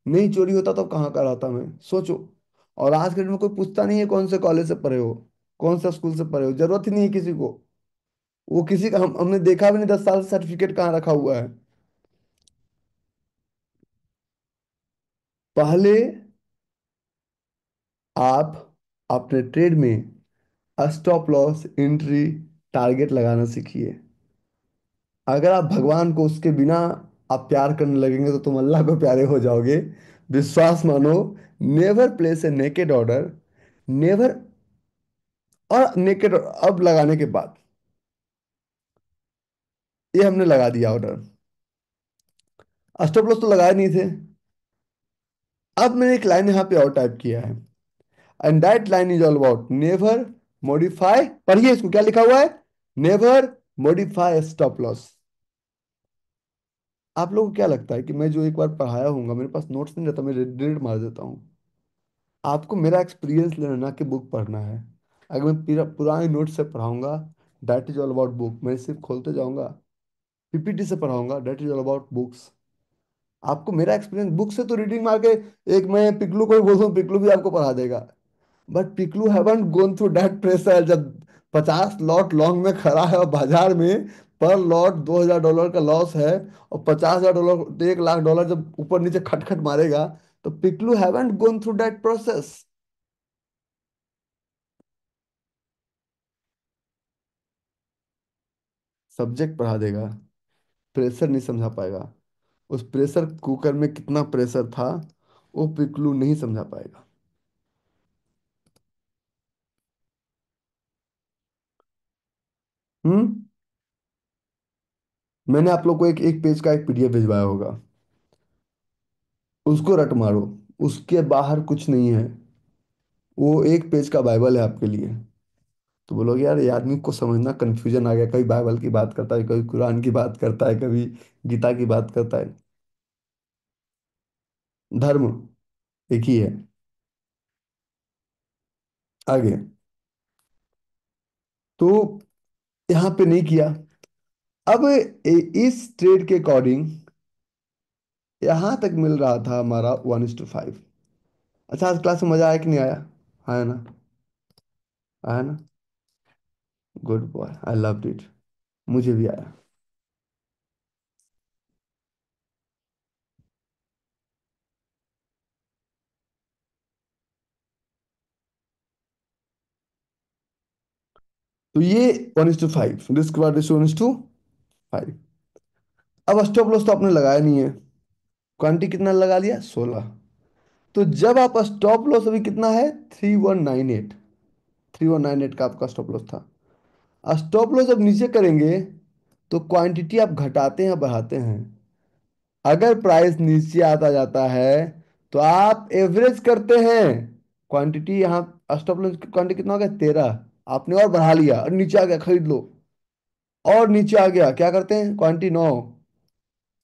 नहीं चोरी होता तो कहाँ का रहता मैं, सोचो। और आज के डेट में कोई पूछता नहीं है कौन से कॉलेज से पढ़े हो, कौन सा स्कूल से पढ़े हो, जरूरत ही नहीं है किसी को। वो किसी का हमने देखा भी नहीं 10 साल से सर्टिफिकेट कहाँ रखा हुआ है। पहले आप अपने ट्रेड में स्टॉप लॉस, एंट्री, टारगेट लगाना सीखिए। अगर आप भगवान को उसके बिना आप प्यार करने लगेंगे तो तुम अल्लाह को प्यारे हो जाओगे। विश्वास मानो। Never place a naked order, never. और नेकेड अब लगाने के बाद ये हमने लगा दिया ऑर्डर, स्टॉप लॉस तो लगाए नहीं थे। अब मैंने एक लाइन यहाँ पे और टाइप किया है, and that line is all about never modify. पढ़िए इसको, क्या लिखा हुआ है? Never modify stop loss. आप लोगों को क्या लगता है कि मैं जो एक बार पढ़ाया हूँ, मेरे पास नोट्स नहीं रहता, मैं डिलीट मार देता हूँ? आपको मेरा एक्सपीरियंस लेना ना कि बुक पढ़ना है। अगर मैं पुराने नोट्स से पढ़ाऊंगा, that is all about book. मैं सिर्फ खोलते जाऊंगा। पीपीटी से पढ़ाऊंगा, that is all about books. आपको मेरा एक्सपीरियंस बुक से तो रीडिंग मार के, एक मैं पिकलू को भी बोल दूं, पिकलू भी आपको पढ़ा देगा। But Piklu haven't gone through that pressure. जब 50 लॉट लॉन्ग में खड़ा है और बाजार में पर लॉट $2,000 का लॉस है, और $50,000, 1 लाख डॉलर जब ऊपर नीचे खटखट मारेगा, तो Piklu haven't gone through that process. Subject पढ़ा देगा, प्रेशर नहीं समझा पाएगा। उस प्रेशर कुकर में कितना प्रेशर था वो पिकलू नहीं समझा पाएगा। हम्म। मैंने आप लोग को एक एक पेज का एक पीडीएफ भिजवाया होगा। उसको रट मारो, उसके बाहर कुछ नहीं है। वो एक पेज का बाइबल है आपके लिए। तो बोलोगे यार ये आदमी को समझना कंफ्यूजन आ गया, कभी बाइबल की बात करता है, कभी कुरान की बात करता है, कभी गीता की बात करता है। धर्म एक ही है। आगे। तो यहाँ पे नहीं किया। अब इस ट्रेड के अकॉर्डिंग यहाँ तक मिल रहा था हमारा 1:5। अच्छा, आज क्लास में मजा आया कि नहीं आया? आया ना? आया ना? Good boy, I love it. मुझे भी आया। तो ये 1:5, रिस्क वार्ड रेशियो 1:5। अब स्टॉप लॉस तो आपने लगाया नहीं है। क्वांटिटी कितना लगा लिया? 16। तो जब आप स्टॉप लॉस अभी कितना है? 3198। 3198 का आपका स्टॉप लॉस था। स्टॉप लॉस जब नीचे करेंगे तो क्वांटिटी आप घटाते हैं बढ़ाते हैं। अगर प्राइस नीचे आता जाता है तो आप एवरेज करते हैं। क्वांटिटी यहाँ स्टॉप लॉस क्वांटिटी कितना हो गया? 13। आपने और बढ़ा लिया और नीचे आ गया, खरीद लो। और नीचे आ गया, क्या करते हैं? क्वांटिटी 9।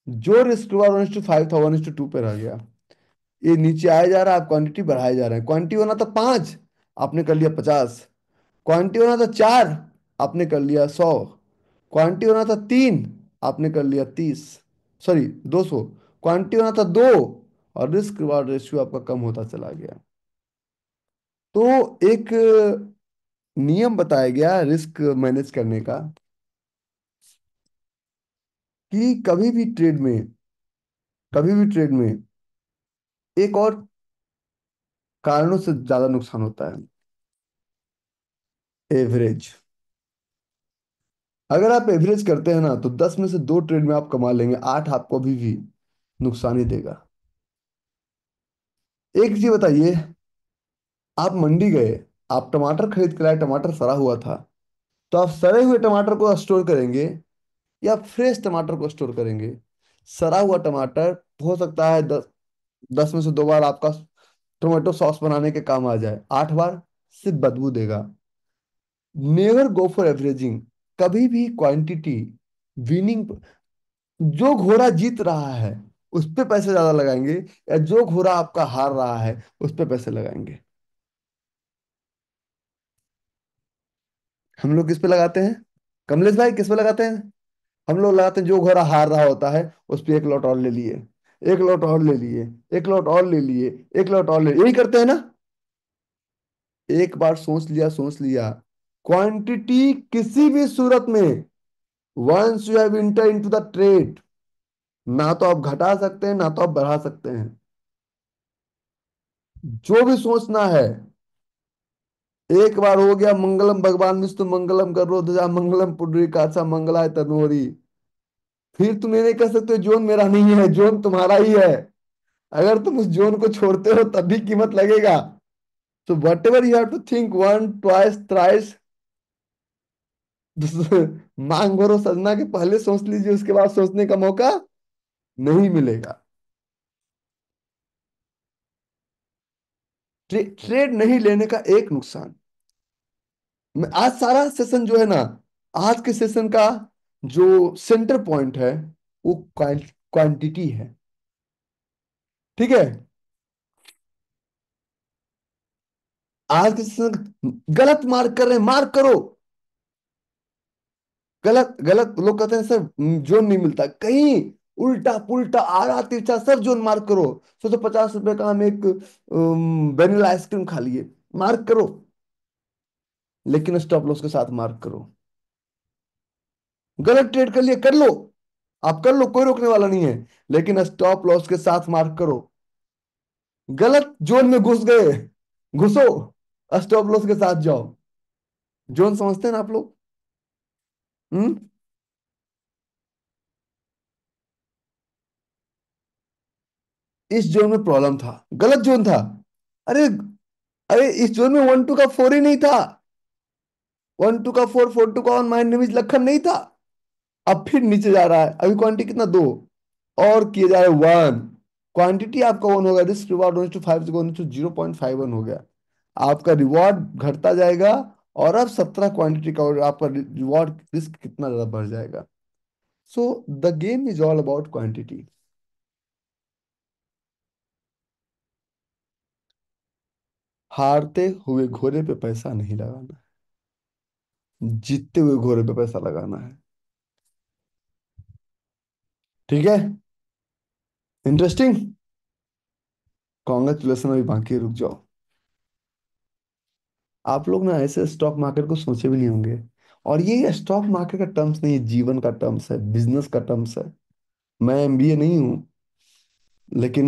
जो रिस्क 1:5 था 1:2 पे रह गया। ये नीचे आया जा रहा है, आप क्वांटिटी बढ़ाए जा रहे हैं। क्वांटिटी होना था 5, आपने कर लिया 50। क्वांटिटी होना था 4, आपने कर लिया 100। क्वांटिटी होना था 3, आपने कर लिया 30, सॉरी 200। क्वांटिटी होना था 2, और रिस्क रिवार्ड रेशियो आपका कम होता चला गया। तो एक नियम बताया गया रिस्क मैनेज करने का, कि कभी भी ट्रेड में एक और कारणों से ज्यादा नुकसान होता है। एवरेज। अगर आप एवरेज करते हैं ना तो 10 में से 2 ट्रेड में आप कमा लेंगे, 8 आपको अभी भी नुकसान ही देगा। एक चीज बताइए, आप मंडी गए, आप टमाटर खरीद कर आए, टमाटर सड़ा हुआ था। तो आप सड़े हुए टमाटर को स्टोर करेंगे या फ्रेश टमाटर को स्टोर करेंगे? सड़ा हुआ टमाटर हो सकता है 10 में से 2 बार आपका टोमेटो सॉस बनाने के काम आ जाए, 8 बार सिर्फ बदबू देगा। Never go for averaging. कभी भी क्वांटिटी विनिंग। जो घोड़ा जीत रहा है उस पे पैसे ज्यादा लगाएंगे, या जो घोड़ा आपका हार रहा है उस पे पैसे लगाएंगे? हम लोग किस पे लगाते हैं? कमलेश भाई किस पे लगाते हैं? हम लोग लगाते हैं जो घोड़ा हार रहा होता है उस पे एक लॉट और ले लिए, एक लॉट और ले लिए, एक लॉट और ले लिए, एक लॉट और ले, यही करते हैं ना? एक बार सोच लिया, क्वांटिटी किसी भी सूरत में, once you have enter into the trade, ना तो आप घटा सकते हैं ना तो आप बढ़ा सकते हैं। जो भी सोचना है, एक बार हो गया मंगलम भगवान विष्णु मंगलम करो ध्वजा मंगलम पुंडरीकाक्षा मंगलाय तनोहरी। फिर तुम ये नहीं कह सकते जोन मेरा नहीं है, जोन तुम्हारा ही है। अगर तुम उस जोन को छोड़ते हो तब भी कीमत लगेगा। तो whatever you have to think one twice thrice. मांग भरो सजना के पहले सोच लीजिए, उसके बाद सोचने का मौका नहीं मिलेगा। ट्रेड नहीं लेने का एक नुकसान। मैं आज सारा सेशन जो है ना, आज के सेशन का जो सेंटर पॉइंट है वो क्वांटिटी है। ठीक है? आज के सेशन गलत मार्क कर रहे हैं, मार्क करो। गलत गलत लोग कहते हैं सर जोन नहीं मिलता कहीं, उल्टा पुल्टा आरा तिरछा सब जोन मार्क करो। सोचो 50 रुपए का हम एक वेनिला आइसक्रीम खा लिए, मार्क करो। लेकिन स्टॉप लॉस के साथ मार्क करो। गलत ट्रेड कर लिए, कर लो, आप कर लो, कोई रोकने वाला नहीं है। लेकिन स्टॉप लॉस के साथ मार्क करो। गलत जोन में घुस गए, घुसो, स्टॉप लॉस के साथ जाओ। जोन समझते हैं ना आप लोग? हम्म। इस जोन में प्रॉब्लम था, गलत जोन था। अरे, अरे इस जोन में 1 2 का 4 ही नहीं था। 1 2 का 4, 4 2 का 1, माइंड में लखन नहीं था। अब फिर नीचे जा रहा है, अभी क्वांटिटी कितना? 2। और किए जा रहे 1। क्वांटिटी आपका वन होगा, रिस्क रिवॉर्ड 1:5 से 0.51 हो गया। आपका रिवॉर्ड घटता जाएगा, और अब 17 क्वांटिटी का, और आपका रिवॉर्ड रिस्क कितना ज्यादा बढ़ जाएगा। So the game is all about quantity. हारते हुए घोड़े पे पैसा नहीं लगाना, जीतते हुए घोड़े पे पैसा लगाना है। ठीक है। इंटरेस्टिंग। कॉन्ग्रेचुलेसन, अभी बाकी है, रुक जाओ। आप लोग ना ऐसे स्टॉक मार्केट को सोचे भी नहीं होंगे। और ये स्टॉक मार्केट का टर्म्स नहीं है, जीवन का टर्म्स है, बिजनेस का टर्म्स है। मैं एमबीए नहीं हूँ, लेकिन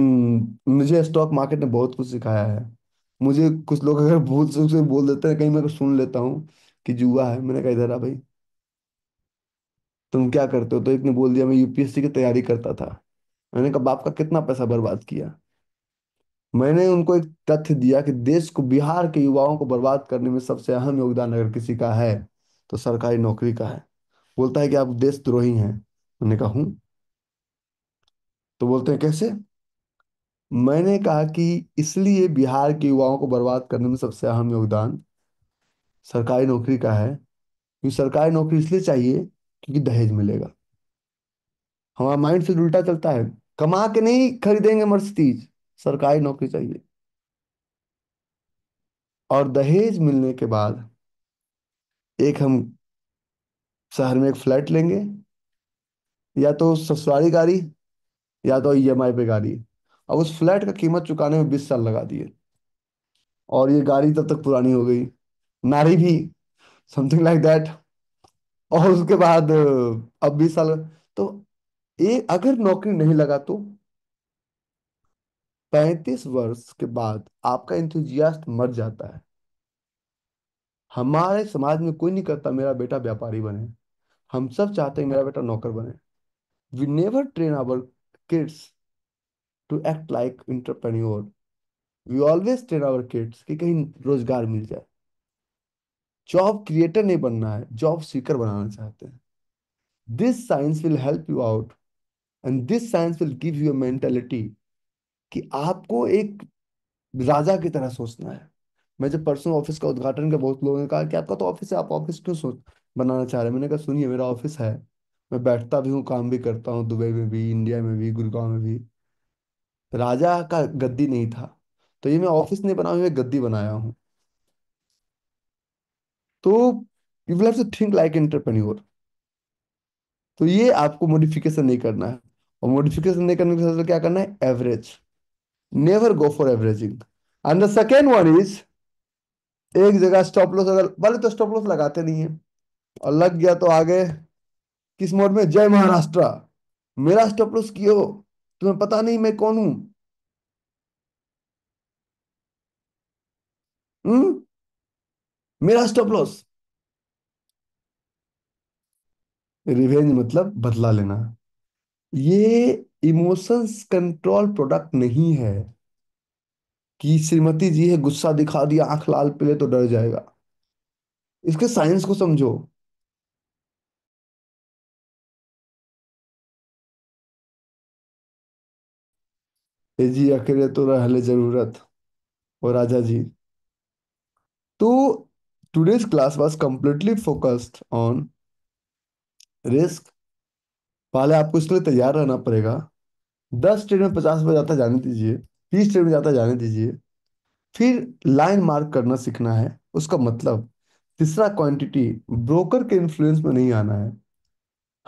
मुझे स्टॉक मार्केट ने बहुत कुछ सिखाया है। मुझे कुछ लोग अगर भूल से बोल देते हैं, कहीं मैं कुछ सुन लेता हूँ कि जुआ है, मैंने कहा इधर आ भाई, तुम क्या करते हो? तो एक ने बोल दिया मैं यूपीएससी की तैयारी करता था। मैंने कहा बाप का कितना पैसा बर्बाद किया। मैंने उनको एक तथ्य दिया कि देश को, बिहार के युवाओं को बर्बाद करने में सबसे अहम योगदान अगर किसी का है, तो सरकारी नौकरी का है। बोलता है कि आप देशद्रोही हैं। मैंने कहा हूं। तो बोलते हैं कैसे? मैंने कहा कि इसलिए बिहार के युवाओं को बर्बाद करने में सबसे अहम योगदान सरकारी नौकरी का है, क्योंकि सरकारी नौकरी इसलिए चाहिए क्योंकि दहेज मिलेगा। हमारा माइंड से उल्टा चलता है। कमा के नहीं खरीदेंगे मर्सिडीज, सरकारी नौकरी चाहिए। और दहेज मिलने के बाद एक हम शहर में एक फ्लैट लेंगे, या तो ससुराली गाड़ी, या तो ईएमआई पे गाड़ी। अब उस फ्लैट का कीमत चुकाने में 20 साल लगा दिए, और ये गाड़ी तब तक पुरानी हो गई, नारी भी, समथिंग लाइक दैट। और उसके बाद अब 20 साल। तो अगर नौकरी नहीं लगा तो 35 वर्ष के बाद आपका इंथुजियास्ट मर जाता है। हमारे समाज में कोई नहीं करता मेरा बेटा व्यापारी बने, हम सब चाहते हैं मेरा बेटा नौकर बने। We never train our kids to act like entrepreneur. We always train our kids कि कहीं रोजगार मिल जाए। जॉब क्रिएटर नहीं बनना है, जॉब सीकर बनाना चाहते हैं। This science will help you out, and this science will give you a mentality कि आपको एक राजा की तरह सोचना है। मैं जब परसों ऑफिस का उद्घाटन किया, बहुत लोगों ने कहा कि आपका तो ऑफिस है, आप ऑफिस क्यों सोच बनाना चाह रहे हैं? मैंने कहा सुनिए, मेरा ऑफिस है, मैं बैठता भी हूँ, काम भी करता हूँ, दुबई में भी, इंडिया में भी, गुड़गांव में भी। राजा का गद्दी नहीं था, तो ये मैं ऑफिस नहीं बनाया हूं, मैं गद्दी बनाया हूँ। तो you will have to think like entrepreneur. तो ये आपको मॉडिफिकेशन नहीं करना है। और मॉडिफिकेशन नहीं करने के साथ क्या करना है? Average. Never go for averaging. And the second one is, एक जगह स्टॉप लॉस, अगर वाले तो स्टॉप लॉस लगाते नहीं है, और लग गया तो आगे किस मोड में? जय महाराष्ट्र। मेरा स्टॉप लॉस कियो, तुम्हें पता नहीं मैं कौन हूं? हम्म? मेरा स्टॉप लॉस। रिवेंज मतलब बदला लेना। ये इमोशंस कंट्रोल प्रोडक्ट नहीं है कि श्रीमती जी है, गुस्सा दिखा दिया, आंख लाल पीले तो डर जाएगा। इसके साइंस को समझो। ए जी अकेले तो रहले जरूरत, और राजा जी। तो today's class was completely focused on risk. पहले आपको इसके लिए तैयार रहना पड़ेगा। 10 ट्रेड में 50 रुपये जाता जाने दीजिए, 20 ट्रेड में जाता जाने दीजिए। फिर लाइन मार्क करना सीखना है, उसका मतलब। तीसरा क्वांटिटी, ब्रोकर के इन्फ्लुएंस में नहीं आना है।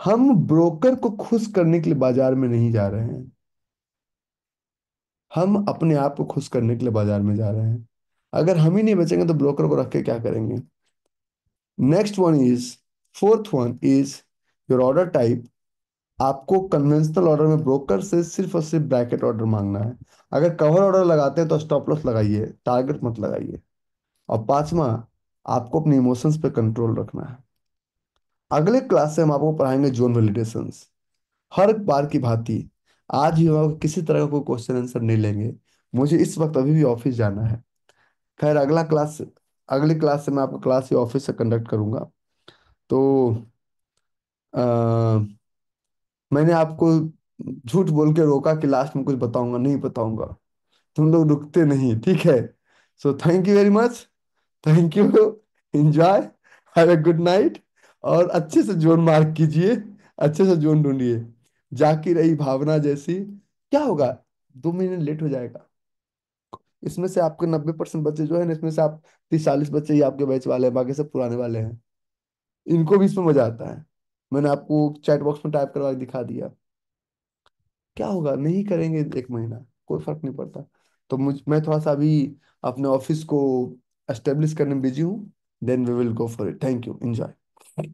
हम ब्रोकर को खुश करने के लिए बाजार में नहीं जा रहे हैं, हम अपने आप को खुश करने के लिए बाजार में जा रहे हैं। अगर हम ही नहीं बचेंगे तो ब्रोकर को रख के क्या करेंगे? Next one is, fourth one is your order type. आपको कन्वेंशनल ऑर्डर में ब्रोकर से सिर्फ और सिर्फ ब्रैकेट ऑर्डर मांगना है। अगर कवर ऑर्डर लगाते हैं तो स्टॉप लॉस लगाइए, टारगेट मत लगाइए। और पांचवा, आपको अपने इमोशंस पे कंट्रोल रखना है। अगले क्लास से हम आपको पढ़ाएंगे जोन वैलिडेशंस। हर बार की भांति आज भी हम आपको किसी तरह का कोई क्वेश्चन आंसर नहीं लेंगे। मुझे इस वक्त अभी भी ऑफिस जाना है। खैर अगली क्लास से मैं आपको क्लास ही ऑफिस से कंडक्ट करूंगा। तो अ, मैंने आपको झूठ बोल के रोका कि लास्ट में कुछ बताऊंगा, नहीं बताऊंगा। तुम लोग रुकते नहीं, ठीक है। So thank you very much. Thank you. Enjoy. Have a good night. और अच्छे से जोन मार्क कीजिए, अच्छे से जोन ढूंढिए। जाकी रही भावना जैसी, क्या होगा, 2 महीने लेट हो जाएगा। इसमें से आपके 90% बच्चे जो है ना, इसमें से आप 30-40 बच्चे ही आपके बैच वाले हैं, बाकी सब पुराने वाले हैं। इनको भी इसमें मजा आता है। मैंने आपको चैट बॉक्स में टाइप करवा के दिखा दिया। क्या होगा, नहीं करेंगे 1 महीना, कोई फर्क नहीं पड़ता। तो मैं थोड़ा सा अभी अपने ऑफिस को एस्टेब्लिश करने में बिजी हूँ। Then we will go for it. Thank you, enjoy.